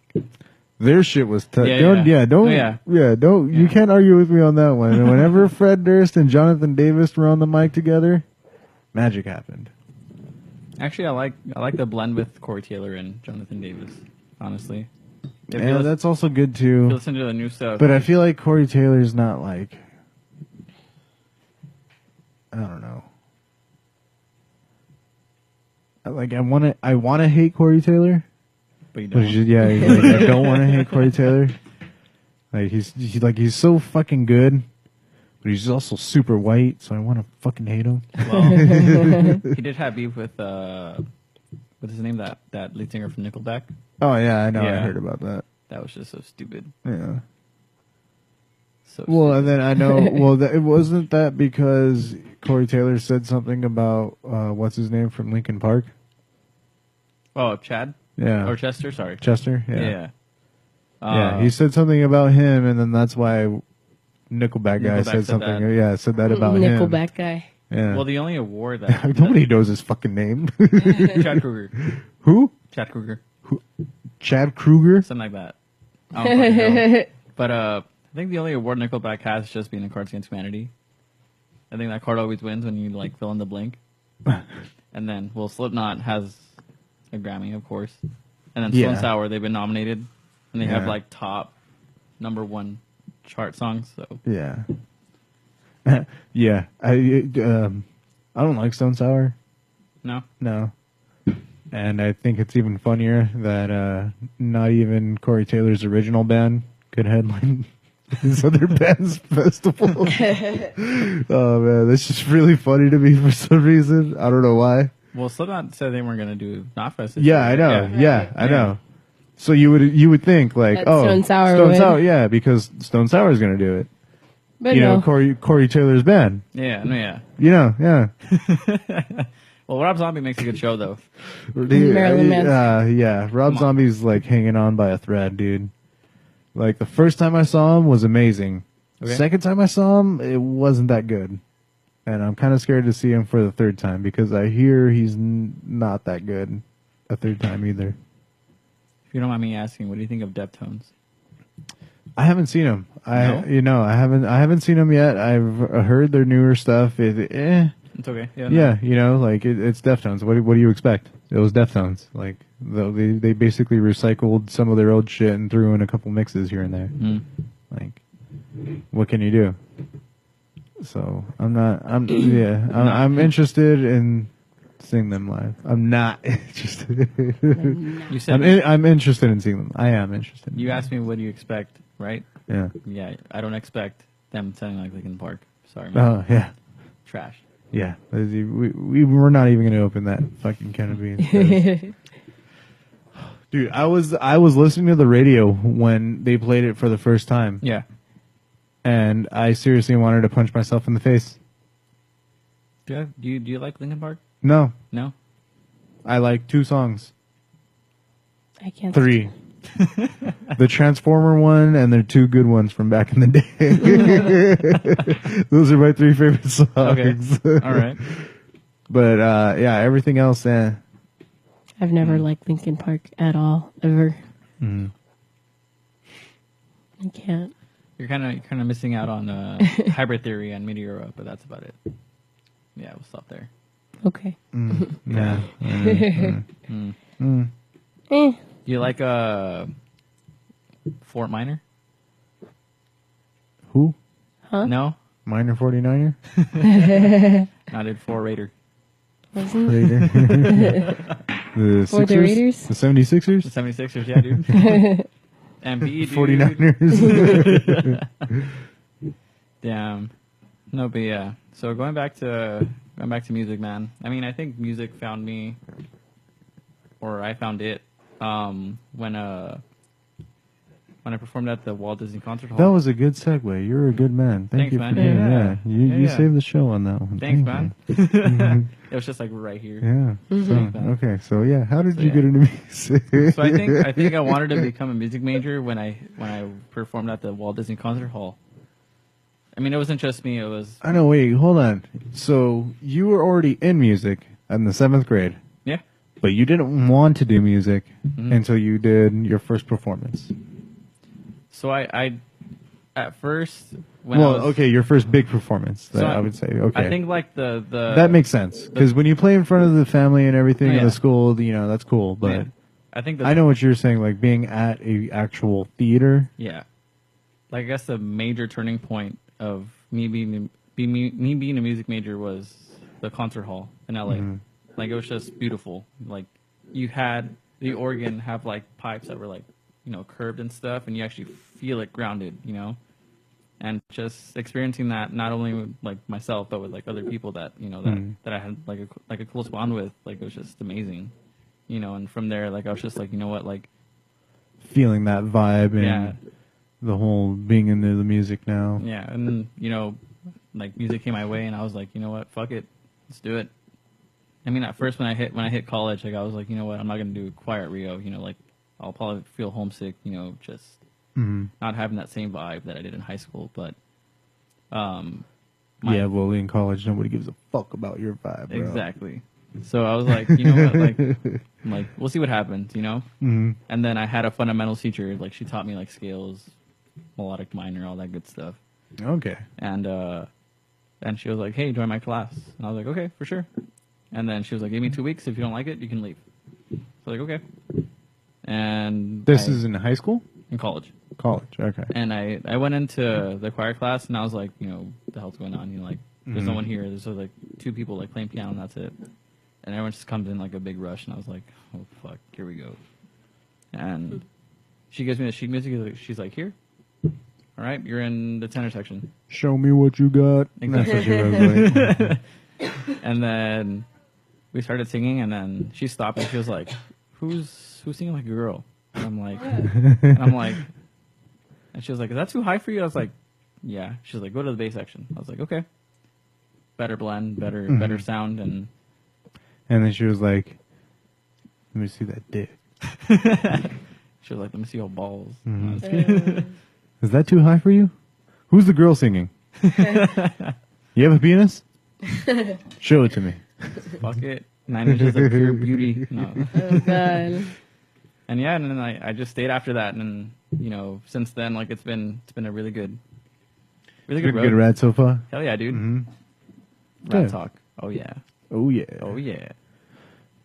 Speaker 2: Their shit was tough.
Speaker 1: Yeah,
Speaker 2: Don't.
Speaker 1: yeah.
Speaker 2: You can't argue with me on that one. And whenever Fred Durst and Jonathan Davis were on the mic together, magic happened.
Speaker 1: Actually, I like the blend with Corey Taylor and Jonathan Davis, honestly. If
Speaker 2: Yeah,
Speaker 1: you
Speaker 2: that's also good
Speaker 1: if you
Speaker 2: too.
Speaker 1: listen to the new stuff.
Speaker 2: But I feel like Corey Taylor's not like, I don't know. I want to hate Corey Taylor.
Speaker 1: but you
Speaker 2: But
Speaker 1: don't.
Speaker 2: he's just, yeah, he's like, I don't want to hate Corey Taylor. Like he's so fucking good, but he's also super white, so I want to fucking hate him.
Speaker 1: Well, he did have beef with what's his name, that lead singer from Nickelback.
Speaker 2: Oh yeah, I know. I
Speaker 1: Yeah.
Speaker 2: heard about that.
Speaker 1: That was just so stupid.
Speaker 2: Yeah.
Speaker 1: So
Speaker 2: Well,
Speaker 1: stupid.
Speaker 2: and then I know. Well, it wasn't that because Corey Taylor said something about what's his name from Linkin Park.
Speaker 1: Oh, Chad
Speaker 2: Yeah.
Speaker 1: or Chester, sorry.
Speaker 2: Chester.
Speaker 1: Yeah.
Speaker 2: Yeah, he said something about him, and then that's why Nickelback guy
Speaker 1: Nickelback
Speaker 2: said
Speaker 1: said
Speaker 2: something.
Speaker 1: that.
Speaker 2: Yeah, said that about him.
Speaker 3: Nickelback guy.
Speaker 2: Yeah.
Speaker 1: Well, the only award that
Speaker 2: Nobody knows his fucking name.
Speaker 1: Chad Kruger,
Speaker 2: Who?
Speaker 1: Chad Kruger,
Speaker 2: Chad Kruger?
Speaker 1: something like that. I don't fucking know. But I think the only award Nickelback has is just being in Cards Against Humanity. I think that card always wins when you like fill in the blank. And then, well, Slipknot has a Grammy, of course. And then
Speaker 2: Yeah.
Speaker 1: Stone Sour, they've been nominated, and they have
Speaker 2: Yeah.
Speaker 1: like top #1 chart songs. So
Speaker 2: Yeah. Yeah. I don't like Stone Sour.
Speaker 1: no,
Speaker 2: No. And I think it's even funnier that not even Corey Taylor's original band could headline this other band's festival. Oh man, that's just really funny to me for some reason. I don't know why.
Speaker 1: Well, Slipknot said they weren't gonna do Knotfest. this
Speaker 2: Yeah,
Speaker 1: year.
Speaker 2: I know.
Speaker 3: Right.
Speaker 2: Yeah, I know. So you would think like,
Speaker 3: That
Speaker 2: oh,
Speaker 3: Stone Sour
Speaker 2: Stone
Speaker 3: would.
Speaker 2: Sour, yeah, because Stone Sour is going to do it.
Speaker 3: But
Speaker 2: You
Speaker 3: no.
Speaker 2: know, Corey Taylor's band.
Speaker 1: Yeah, no, yeah.
Speaker 2: You know, yeah.
Speaker 1: Well, Rob Zombie makes a good show though.
Speaker 3: Marilyn Manson.
Speaker 2: Yeah. Rob
Speaker 1: Come on.
Speaker 2: Zombie's like hanging on by a thread, dude. Like the first time I saw him was amazing.
Speaker 1: Okay.
Speaker 2: Second time I saw him, it wasn't that good. And I'm kind of scared to see him for the third time because I hear he's not that good a third time either.
Speaker 1: If you don't mind me asking, what do you think of Deftones?
Speaker 2: I haven't seen him.
Speaker 1: No?
Speaker 2: I haven't seen him yet. I've heard their newer stuff.
Speaker 1: It's okay. Yeah. No.
Speaker 2: Yeah, you know, like it's Deftones. What do you expect? It was Deftones. Like they basically recycled some of their old shit and threw in a couple mixes here and there.
Speaker 1: Mm.
Speaker 2: Like, what can you do? So I'm interested in seeing them live. I'm not interested.
Speaker 1: You said
Speaker 2: I'm interested in seeing them. I am interested.
Speaker 1: you asked me what do you expect, right?
Speaker 2: Yeah.
Speaker 1: Yeah, I don't expect them sounding like Linkin Park. Sorry, man.
Speaker 2: Oh yeah.
Speaker 1: Trash.
Speaker 2: Yeah. We're not even going to open that fucking can of beans. Dude, I was listening to the radio when they played it for the first time,
Speaker 1: Yeah.
Speaker 2: and I seriously wanted to punch myself in the face.
Speaker 1: Do you like Linkin Park?
Speaker 2: No,
Speaker 1: No.
Speaker 2: I like 2 songs.
Speaker 3: I can't.
Speaker 2: 3. The Transformer one and the 2 good ones from back in the day. Those are my 3 favorite songs.
Speaker 1: Okay. All right.
Speaker 2: But yeah, everything else,
Speaker 3: I've never liked Linkin Park at all, ever.
Speaker 2: Mm.
Speaker 3: I can't.
Speaker 1: You're kind of missing out on Hybrid Theory and Meteora, but that's about it. Yeah, we'll stop there.
Speaker 3: Okay.
Speaker 2: Yeah.
Speaker 3: Eh.
Speaker 1: You like Fort Minor?
Speaker 2: Who?
Speaker 3: Huh?
Speaker 1: No,
Speaker 2: Minor 49er?
Speaker 1: I did Fort Raider.
Speaker 3: Wasn't
Speaker 2: Raider. The
Speaker 3: For the
Speaker 2: Sixers?
Speaker 3: Raiders?
Speaker 2: The 76ers?
Speaker 1: The 76ers, yeah, dude. And B, dude.
Speaker 2: 49ers?
Speaker 1: Damn. No, but yeah. So going back to music, man. I mean, I think music found me, or I found it, when I performed at the Walt Disney Concert Hall.
Speaker 2: That was a good segue. You're a good man. Thank
Speaker 1: Thanks,
Speaker 2: you
Speaker 1: man.
Speaker 2: for doing
Speaker 1: Yeah.
Speaker 2: that. You
Speaker 1: Yeah.
Speaker 2: saved the show on that one.
Speaker 1: Thanks,
Speaker 2: Thank
Speaker 1: man. It was just like right here.
Speaker 2: you. Yeah.
Speaker 1: Thanks,
Speaker 2: So,
Speaker 1: man.
Speaker 2: okay. So yeah, how did
Speaker 1: So,
Speaker 2: you
Speaker 1: yeah.
Speaker 2: get into music?
Speaker 1: So I think I wanted to become a music major when I performed at the Walt Disney Concert Hall. I mean, it wasn't just me. It was
Speaker 2: I know. Wait, hold on. So you were already in music in the 7th grade,
Speaker 1: yeah.
Speaker 2: but you didn't want to do music
Speaker 1: Mhm.
Speaker 2: until you did your first performance.
Speaker 1: So I at first when I was,
Speaker 2: Okay, your first big performance.
Speaker 1: So
Speaker 2: I would say. Okay.
Speaker 1: I think like the
Speaker 2: that makes sense because when you play in front of the family and everything in
Speaker 1: Yeah.
Speaker 2: the school, you know that's cool. But
Speaker 1: yeah. I think
Speaker 2: I know what you're saying, like being at a actual theater.
Speaker 1: Yeah, like I guess the major turning point of me being a music major was the concert hall in LA.
Speaker 2: Mhm.
Speaker 1: Like it was just beautiful. Like you had the organ have like pipes that were like curved and stuff, and you actually feel it grounded, and just experiencing that not only with like myself but with like other people that that I had like a close bond with. Like it was just amazing, and from there like I was just like like
Speaker 2: Feeling that vibe and
Speaker 1: Yeah.
Speaker 2: the whole being into the music now.
Speaker 1: yeah, and then like music came my way, and I was like, you know what, fuck it, let's do it. I mean, at first when I hit college, like I was like, you know what, I'm not gonna do choir at Rio. Like I'll probably feel homesick, just
Speaker 2: Mhm.
Speaker 1: not having that same vibe that I did in high school. But
Speaker 2: Yeah, well, in college, nobody gives a fuck about your vibe, bro.
Speaker 1: exactly. So I was like, you know what, like we'll see what happens,
Speaker 2: Mhm.
Speaker 1: And then I had a fundamentals teacher, like she taught me like scales, melodic minor, all that good stuff.
Speaker 2: Okay.
Speaker 1: And she was like, hey, join my class. And I was like, okay, for sure. And then she was like, give me 2 weeks. If you don't like it, you can leave. So like, okay. And
Speaker 2: This is in high school?
Speaker 1: in college.
Speaker 2: College, okay.
Speaker 1: And I went into the choir class, and I was like, what the hell's going on? Like, there's no one here. There's like 2 people like playing piano, and that's it. And everyone just comes in like a big rush, and I was like, oh fuck, here we go. And she gives me the sheet music. She's like, here, all right, you're in the tenor section.
Speaker 2: Show me what you got.
Speaker 1: Exactly.
Speaker 2: That's what she was like.
Speaker 1: And then we started singing, and then she stopped and she was like, "Who's singing like a girl?" And I'm like, and she was like, "Is that too high for you?" I was like, "Yeah." She was like, "Go to the bass section." I was like, "Okay." Better blend, better sound, and
Speaker 2: then she was like, "Let me see that dick."
Speaker 1: she was like, "Let me see your balls."
Speaker 2: Is that too high for you? Who's the girl singing? You have a penis? Show it to me.
Speaker 1: Fuck it. 9 inches of pure beauty. No.
Speaker 3: Oh god.
Speaker 1: And yeah, and then I just stayed after that, and you know, since then, like it's been a really good
Speaker 2: Good
Speaker 1: road.
Speaker 2: Ratt so far.
Speaker 1: Hell yeah, dude.
Speaker 2: Mm-hmm.
Speaker 1: Rat
Speaker 2: Good.
Speaker 1: talk. Oh yeah.
Speaker 2: Oh yeah.
Speaker 1: Oh yeah.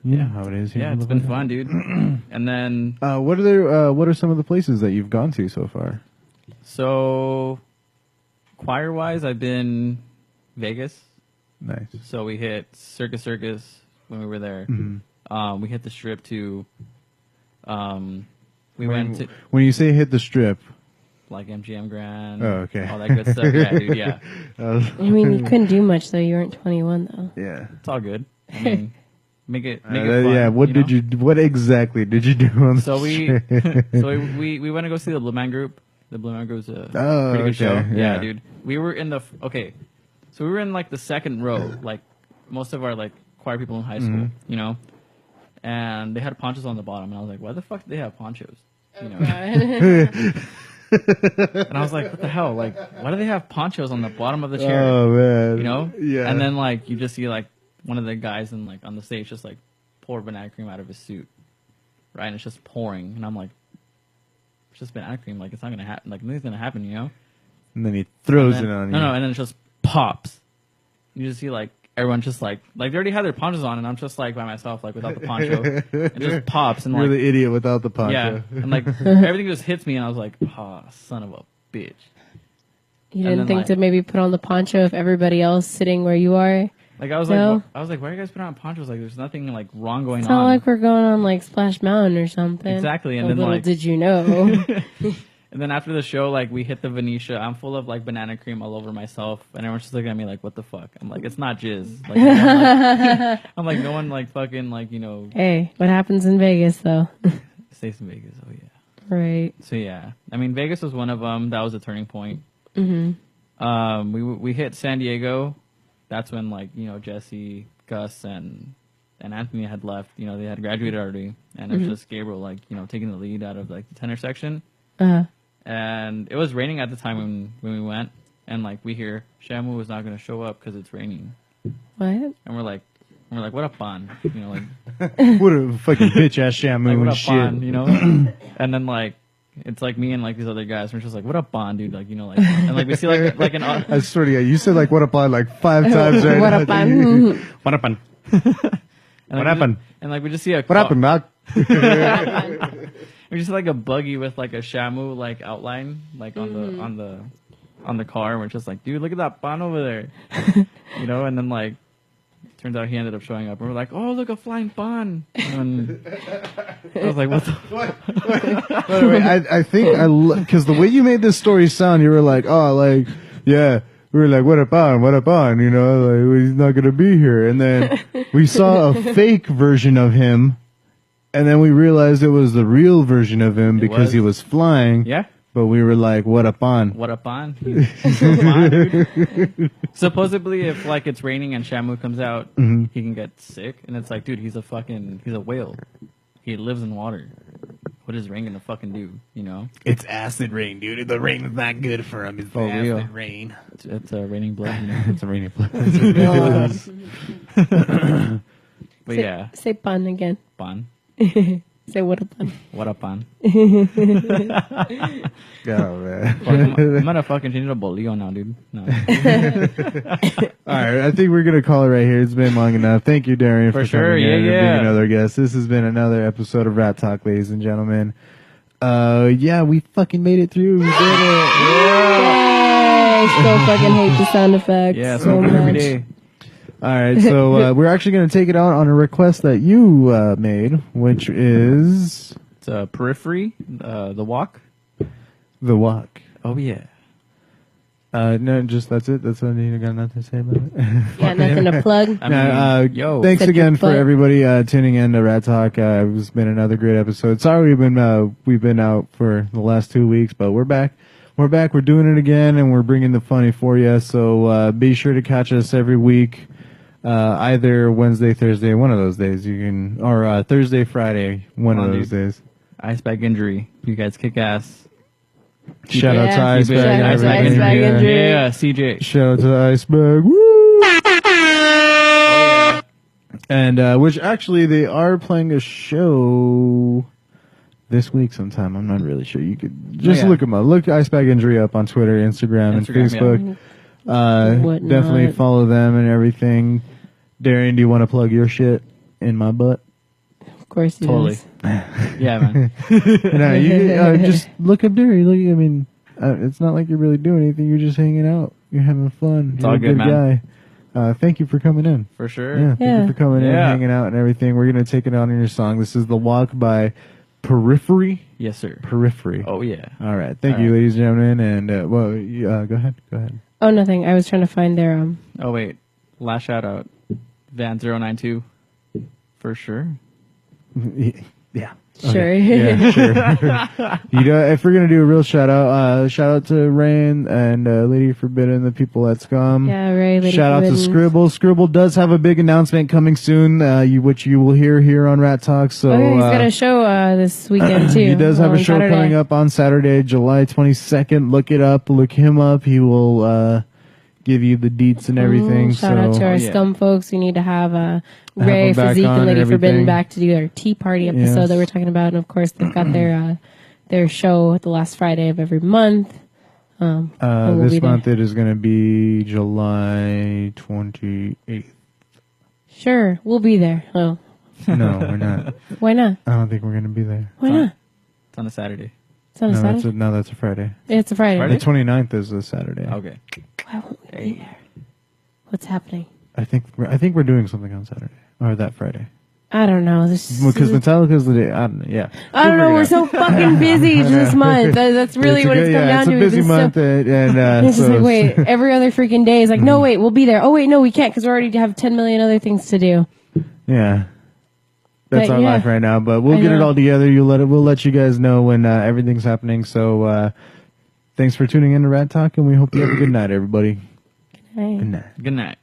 Speaker 2: You know how it is. Here
Speaker 1: Yeah,
Speaker 2: in
Speaker 1: it's been
Speaker 2: California.
Speaker 1: fun, dude. And then
Speaker 2: What are some of the places that you've gone to so far?
Speaker 1: so choir wise, I've been Vegas.
Speaker 2: Nice.
Speaker 1: So we hit Circus when we were there. We hit the Strip too. We went to
Speaker 2: When you say hit the strip,
Speaker 1: like MGM Grand.
Speaker 2: Oh, okay.
Speaker 1: All that good stuff. Yeah, dude. Yeah,
Speaker 3: I mean, you couldn't do much though. You weren't 21 though.
Speaker 2: yeah.
Speaker 1: it's all good. I mean, make it fun.
Speaker 2: Yeah. What exactly did you do on the
Speaker 1: So
Speaker 2: strip?
Speaker 1: we went to go see the Blue Man Group. The Blue Man Group's a
Speaker 2: Oh,
Speaker 1: pretty good show.
Speaker 2: okay,
Speaker 1: Yeah,
Speaker 2: yeah.
Speaker 1: dude. We were in the so we were in like the second row, like most of our like choir people in high school, you know, and they had ponchos on the bottom, and I was like, why the fuck do they have ponchos? You know, and I was like, what the hell? Like, why do they have ponchos on the bottom of the chair?
Speaker 2: Oh man.
Speaker 1: You know?
Speaker 2: Yeah.
Speaker 1: And then like you just see like one of the guys in like on the stage just like pour banana cream out of his suit, right? And it's just pouring, and I'm like, it's just banana cream. Like it's not gonna happen. Like nothing's gonna happen, you know?
Speaker 2: And then he throws
Speaker 1: And
Speaker 2: it
Speaker 1: then-
Speaker 2: on you.
Speaker 1: No, and then it just pops. You just see like everyone just like they already had their ponchos on, and I'm just like by myself, like without the poncho. It just pops, and
Speaker 2: You're
Speaker 1: like
Speaker 2: the idiot without the poncho.
Speaker 1: yeah, and like everything just hits me, and I was like, oh, son of a bitch.
Speaker 3: You
Speaker 1: And
Speaker 3: didn't
Speaker 1: then,
Speaker 3: think
Speaker 1: like-
Speaker 3: to maybe put on the poncho if everybody else sitting where you are?
Speaker 1: Like I was
Speaker 3: No.
Speaker 1: like, I was like, why are you guys putting on ponchos? Like there's nothing like wrong going
Speaker 3: It's
Speaker 1: on.
Speaker 3: not like we're going on like Splash Mountain or something.
Speaker 1: Exactly, and
Speaker 3: Oh,
Speaker 1: then,
Speaker 3: little
Speaker 1: like-
Speaker 3: did you know.
Speaker 1: And then after the show, like we hit the Venetia. I'm full of like banana cream all over myself, and everyone's just looking at me like, "What the fuck?" I'm like, "It's not jizz." Like, no one, like I'm like, no one like fucking like you know
Speaker 3: Hey, what happens in Vegas though?
Speaker 1: stays in Vegas. Oh yeah.
Speaker 3: Right.
Speaker 1: So yeah, I mean Vegas was one of them. That was a turning point. We hit San Diego. That's when like you know Jesse, Gus, and Anthony had left. You know they had graduated already, and it was just Gabriel like you know taking the lead out of like the tenor section. And it was raining at the time when we went, and like we hear Shamu was not going to show up because it's raining,
Speaker 3: What?
Speaker 1: and we're like, what up, Bon? You know, like
Speaker 2: What a fucking bitch ass Shamu
Speaker 1: what
Speaker 2: and
Speaker 1: up,
Speaker 2: shit.
Speaker 1: Bon? You know, and then like it's like me and like these other guys. We're just like, what up, Bon, dude? Like you know, like and like we see like an
Speaker 2: I swear to God, you said like what up on like 5 times right
Speaker 3: What
Speaker 2: now.
Speaker 3: up, man?
Speaker 2: What happened?
Speaker 1: and,
Speaker 2: What
Speaker 1: like,
Speaker 2: happened?
Speaker 1: And like we just see a
Speaker 2: What happened, Mac?
Speaker 1: We just see like a buggy with like a Shamu like outline like on the car. And we're just like, dude, look at that Bon over there, you know. And then like, turns out he ended up showing up, and we're like, oh, look, a flying Bon. And I was like, what the?
Speaker 2: By the way, I think because the way you made this story sound, you were like, oh, like, yeah. We were like, what up on, you know, like, he's not going to be here. And then we saw a fake version of him, and then we realized it was the real version of him because
Speaker 1: was.
Speaker 2: he was flying.
Speaker 1: Yeah.
Speaker 2: But we were like, what up on?
Speaker 1: What up, Bon? He's so fine, dude. Supposedly, if like it's raining and Shamu comes out, he can get sick. And it's like, dude, he's a whale. He lives in water. What is rain gonna fucking do? You know?
Speaker 2: It's acid rain, dude. The rain is not good for him. It's
Speaker 1: For real.
Speaker 2: acid rain.
Speaker 1: It's raining blood. You know?
Speaker 2: It's a rainy place.
Speaker 1: But yeah,
Speaker 3: Say pun again.
Speaker 1: Bon.
Speaker 3: Say what up, pun.
Speaker 1: What up, Bon?
Speaker 2: Oh, man.
Speaker 1: Fuck, I'm gonna fucking change to Bolio now, dude. No.
Speaker 2: All right, I think we're gonna call it right here. It's been long enough. Thank you, Derian,
Speaker 1: For
Speaker 2: for
Speaker 1: sure,
Speaker 2: coming in and
Speaker 1: yeah.
Speaker 2: being another guest. This has been another episode of Ratt Talk, ladies and gentlemen. Yeah, we fucking made it through. We did it.
Speaker 3: I still fucking hate the sound effects
Speaker 1: Yeah,
Speaker 3: so
Speaker 1: smoke every
Speaker 3: much.
Speaker 1: day.
Speaker 2: All right, so we're actually gonna take it out on a request that you made, which is
Speaker 1: It's Periphery, the walk.
Speaker 2: the walk.
Speaker 1: Oh yeah.
Speaker 2: No, just that's it. That's what I got nothing to say about it.
Speaker 3: Yeah, nothing to plug.
Speaker 1: I mean, yo.
Speaker 2: Thanks
Speaker 3: Set your
Speaker 2: again for
Speaker 3: butt.
Speaker 2: everybody tuning in to Rat Talk. It's been another great episode. Sorry we've been out for the last 2 weeks, but we're back. We're back. We're doing it again, and we're bringing the funny for you. So be sure to catch us every week, either Wednesday, Thursday, one of those days. You can, or Thursday, Friday, one of those days.
Speaker 1: Ice bag injury. You guys kick ass.
Speaker 2: Shout out to
Speaker 3: Yeah.
Speaker 2: Ice
Speaker 1: Keep it-
Speaker 2: Bag. and
Speaker 3: Shout out to
Speaker 2: everything.
Speaker 3: Ice Bag
Speaker 2: Yeah.
Speaker 3: Injury.
Speaker 1: Yeah, CJ.
Speaker 2: Shout out to Ice Bag. Woo! And which actually they are playing a show this week sometime. I'm not really sure. You could just
Speaker 1: yeah.
Speaker 2: look them up. Look Ice Bag Injury up on Twitter, Instagram, and
Speaker 1: Instagram,
Speaker 2: Facebook.
Speaker 3: Whatnot.
Speaker 2: Definitely follow them and everything. Darian, do you want to plug your shit in my butt?
Speaker 3: Of course he
Speaker 1: Totally.
Speaker 3: does.
Speaker 1: Yeah, man.
Speaker 2: No, you just look up Darian. Look, I mean, it's not like you're really doing anything. You're just hanging out. You're having fun.
Speaker 1: It's
Speaker 2: You're
Speaker 1: all
Speaker 2: a
Speaker 1: good, man.
Speaker 2: guy. Thank you for coming in.
Speaker 1: For sure.
Speaker 2: Yeah, thank
Speaker 3: Yeah.
Speaker 2: you for coming in,
Speaker 1: Yeah.
Speaker 2: hanging out, and everything. We're gonna take it on in your song. This is "The Walk" by Periphery.
Speaker 1: Yes, sir.
Speaker 2: Periphery.
Speaker 1: Oh, yeah.
Speaker 2: All right. Thank
Speaker 1: All
Speaker 2: you,
Speaker 1: right.
Speaker 2: ladies and gentlemen. And go ahead. Go ahead.
Speaker 3: Oh, nothing. I was trying to find their
Speaker 1: Oh, wait. Last shout out. Van092. For sure.
Speaker 2: Yeah.
Speaker 3: Sure.
Speaker 2: Yeah, sure. If we're gonna do a real shout out to Rain and Lady Forbidden, the people at Scum.
Speaker 3: Yeah, Ray, Lady
Speaker 2: Shout out to
Speaker 3: Forbidden.
Speaker 2: Scribble. Scribble does have a big announcement coming soon, which you will hear here on Rat Talk. So
Speaker 3: Oh, yeah, he's got a show this weekend too.
Speaker 2: he does have
Speaker 3: on
Speaker 2: a show
Speaker 3: Saturday.
Speaker 2: coming up on Saturday, July 22nd. Look it up. Look him up. He will give you the deets and everything.
Speaker 3: Shout out to our
Speaker 1: yeah.
Speaker 3: Scum folks. We need to have Ray,
Speaker 2: them back
Speaker 3: Physique,
Speaker 2: on
Speaker 3: and Lady
Speaker 2: and
Speaker 3: Forbidden
Speaker 2: everything.
Speaker 3: back to do their tea party episode
Speaker 2: Yes.
Speaker 3: that we're talking about. And of course, they've got their show the last Friday of every month. And we'll be
Speaker 2: This
Speaker 3: there.
Speaker 2: month it is going to be July 28th.
Speaker 3: Sure, we'll be there. Oh,
Speaker 2: No, we're not.
Speaker 3: why not?
Speaker 2: I don't think we're going to be there.
Speaker 3: Why not?
Speaker 1: It's on a Saturday.
Speaker 3: It's on a Saturday.
Speaker 2: That's a Friday.
Speaker 3: It's a Friday.
Speaker 1: Friday?
Speaker 2: The 29th is a Saturday.
Speaker 1: Okay.
Speaker 3: Why won't we be there? What's happening?
Speaker 2: I think we're doing something on Saturday or that Friday.
Speaker 3: I don't know. This
Speaker 2: Because Metallica's the day. I don't know. Yeah.
Speaker 3: I don't know.
Speaker 2: We'll
Speaker 3: We're
Speaker 2: figure
Speaker 3: so fucking busy this month. That's really what it's come down
Speaker 2: it's
Speaker 3: to.
Speaker 2: a busy
Speaker 3: It's so-
Speaker 2: month, and
Speaker 3: It's just like, wait, every other freaking day is like, no, wait, we'll be there. Oh, wait, no, we can't because we already have 10 million other things to do.
Speaker 2: yeah. That's
Speaker 3: But,
Speaker 2: our
Speaker 3: yeah.
Speaker 2: life right now, but we'll
Speaker 3: I
Speaker 2: get it
Speaker 3: know.
Speaker 2: all together. We'll let you guys know when everything's happening. So, thanks for tuning in to Rat Talk, and we hope you have a good night, everybody.
Speaker 3: Hey.
Speaker 2: Good night.
Speaker 1: Good night.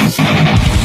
Speaker 5: Thank you.